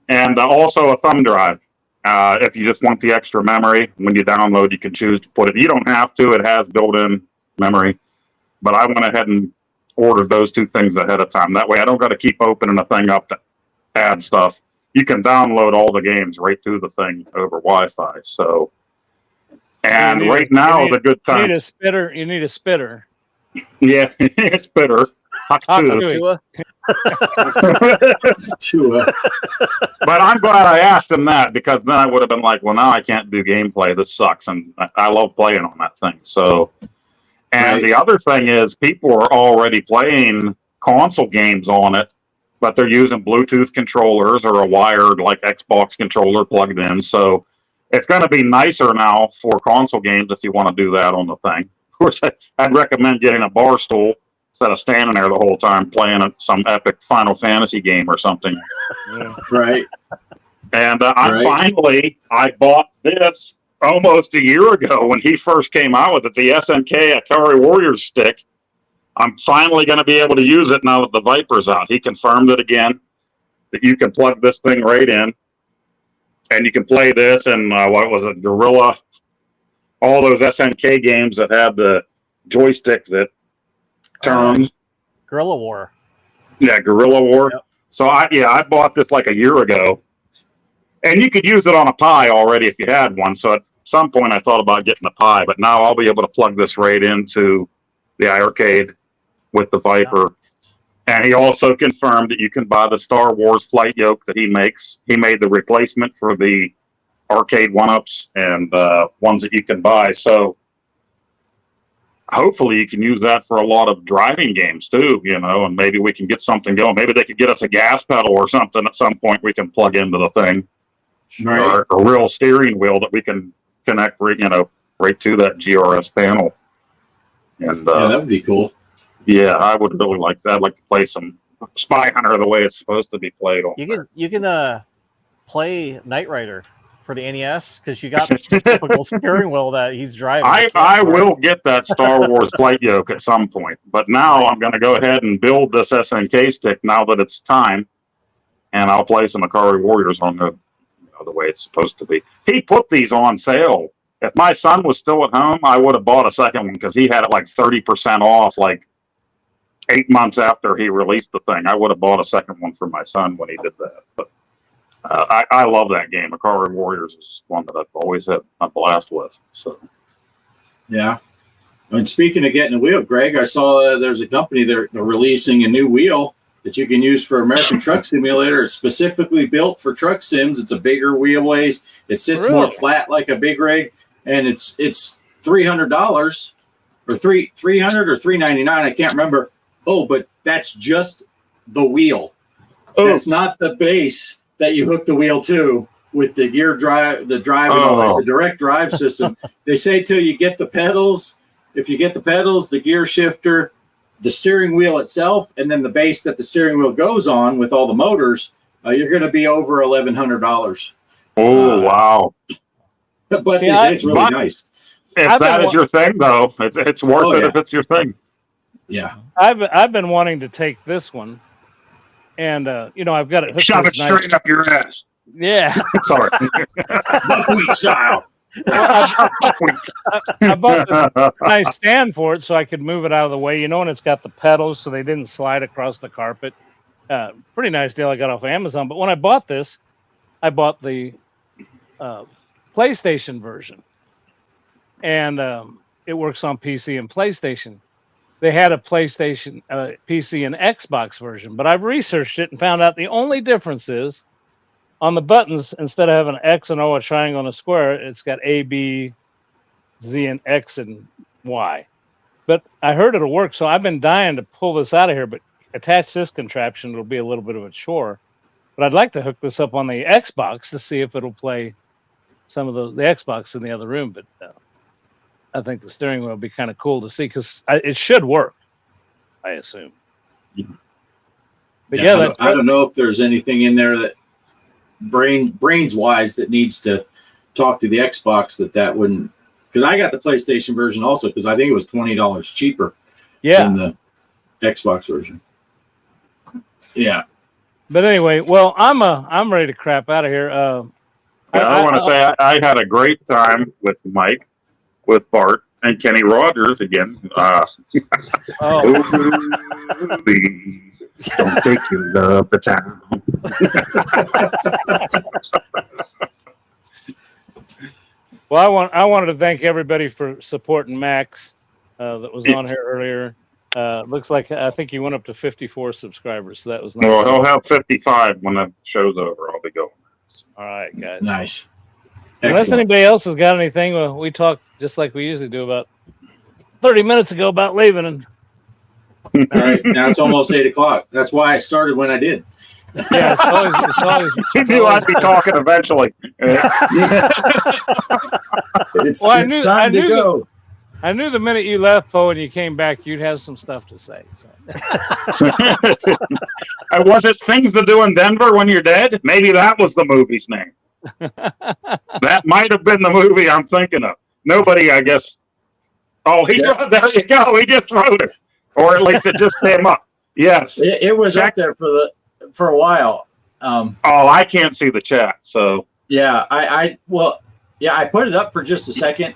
and also a thumb drive. If you just want the extra memory, when you download, you can choose to put it. You don't have to; it has built-in memory. But I went ahead and ordered those two things ahead of time. That way, I don't got to keep opening a thing up to add stuff. You can download all the games right through the thing over Wi-Fi. So, and right now is a good time. You need a spitter. You need a spitter. Yeah, it's bitter. Haku. But I'm glad I asked him that, because then I would have been like, well, now I can't do gameplay. This sucks. And I love playing on that thing. So, and the other thing is people are already playing console games on it, but they're using Bluetooth controllers or a wired like Xbox controller plugged in. So it's going to be nicer now for console games if you want to do that on the thing. Of course, I'd recommend getting a bar stool instead of standing there the whole time playing some epic Final Fantasy game or something. Right. And I bought this almost a year ago when he first came out with it, the SNK Atari Warriors stick. I'm finally going to be able to use it now that the Viper's out. He confirmed it again, that you can plug this thing right in, and you can play this and what was it, Gorilla, all those SNK games that had the joystick that turns. Guerrilla War. Yeah, Guerrilla War. Yep. So I bought this like a year ago, and you could use it on a Pi already if you had one. So at some point I thought about getting a Pi, but now I'll be able to plug this right into the arcade with the Viper. Nice. And he also confirmed that you can buy the Star Wars flight yoke that he makes. He made the replacement for the arcade one-ups and ones that you can buy. So hopefully you can use that for a lot of driving games too, and maybe we can get something going. Maybe they could get us a gas pedal or something at some point we can plug into the thing. Right. Or a real steering wheel that we can connect right to that GRS panel. And yeah, that would be cool. Yeah, I would really like that. I'd like to play some Spy Hunter the way it's supposed to be played on. You can play Knight Rider for the NES, because you got the typical steering wheel that he's driving. I will get that Star Wars flight yoke at some point, but now I'm going to go ahead and build this SNK stick now that it's time, and I'll play some Atari Warriors on the way it's supposed to be. He put these on sale. If my son was still at home, I would have bought a second one because he had it like 30% off, like 8 months after he released the thing. I would have bought a second one for my son when he did that. But I love that game. Ikari Warriors is one that I've always had a blast with. So Yeah. And speaking of getting a wheel, Greg, I saw there's a company they're releasing a new wheel that you can use for American Truck Simulator. It's specifically built for truck sims. It's a bigger wheelbase. It sits more Really? flat like a big rig, and it's $300 or $300 or $399. I can't remember. Oh, but that's just the wheel. That's not the base that you hook the wheel to with the gear drive, the drive, and all that. It's a direct drive system. They say till you get the pedals. If you get the pedals, the gear shifter, the steering wheel itself, and then the base that the steering wheel goes on with all the motors, you're going to be over $1,100. wow. But See, it's really but- nice. If I've that been is your thing, though, it's worth Oh, it yeah. if it's your thing. Yeah. I've been wanting to take this one, and I've got it hooked Shove to it this straight nice, up your ass. yeah. Sorry. Buckwheat style. I bought this nice stand for it so I could move it out of the way, and it's got the pedals so they didn't slide across the carpet. Pretty nice deal I got off Amazon. But when I bought this, I bought the PlayStation version, and it works on PC and PlayStation. They had a PlayStation, PC, and Xbox version, but I've researched it and found out the only difference is on the buttons, instead of having an X and O, a triangle, and a square, it's got A, B, Z, and X and Y. But I heard it'll work, so I've been dying to pull this out of here, but attach this contraption, it'll be a little bit of a chore. But I'd like to hook this up on the Xbox to see if it'll play some of the Xbox in the other room. But I think the steering wheel will be kind of cool to see because it should work, I assume. But yeah, I don't know if there's anything in there that brains wise that needs to talk to the Xbox that wouldn't, because I got the PlayStation version also because I think it was $20 cheaper than the Xbox version. Yeah. But anyway, well, I'm ready to crap out of here. I want to say I had a great time with Mike, with Bart, and Kenny Rogers again. Oh, Don't take your love to town. well, I wanted to thank everybody for supporting Max that was on here earlier. Looks like I think he went up to 54 subscribers, so that was nice. Well, he'll have 55 when the show's over. I'll be going. All right, guys. Nice. Unless Excellent. anybody else has got anything, well, we talked just like we usually do about 30 minutes ago about leaving. And All right. Now it's almost 8:00. That's why I started when I did. yeah, it's always You knew I'd be talking eventually. It's, Well, I it's knew- time I to knew go. I knew the minute you left, Poe, and you came back, you'd have some stuff to say. So. Was it Things to Do in Denver When You're Dead? Maybe that was the movie's name. That might have been the movie I'm thinking of. Nobody, I guess. Oh, there you go. He just wrote it. Or at least it just came up. Yes. It was up there for a while. Oh, I can't see the chat. So Yeah, I put it up for just a second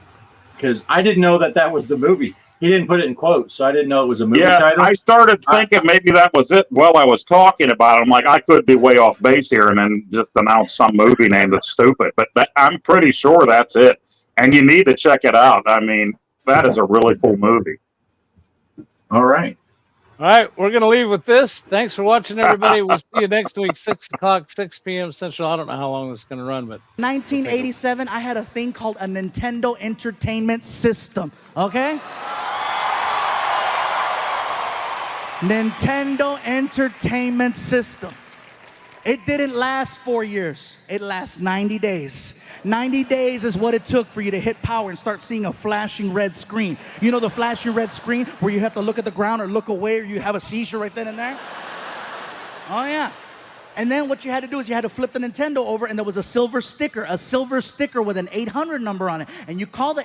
because I didn't know that was the movie. He didn't put it in quotes, so I didn't know it was a movie title. I started thinking maybe that was it while I was talking about it. I'm like, I could be way off base here and then just announce some movie name that's stupid. But I'm pretty sure that's it. And you need to check it out. I mean, that is a really cool movie. All right. All right, we're going to leave with this. Thanks for watching, everybody. We'll see you next week, 6 o'clock, 6 p.m. Central. I don't know how long this is going to run, but 1987, I had a thing called a Nintendo Entertainment System, okay? Nintendo Entertainment System. It didn't last 4 years. It lasts 90 days. 90 days is what it took for you to hit power and start seeing a flashing red screen. You know the flashing red screen where you have to look at the ground or look away or you have a seizure right then and there? Oh, yeah. And then what you had to do is you had to flip the Nintendo over and there was a silver sticker with an 800 number on it. And you call the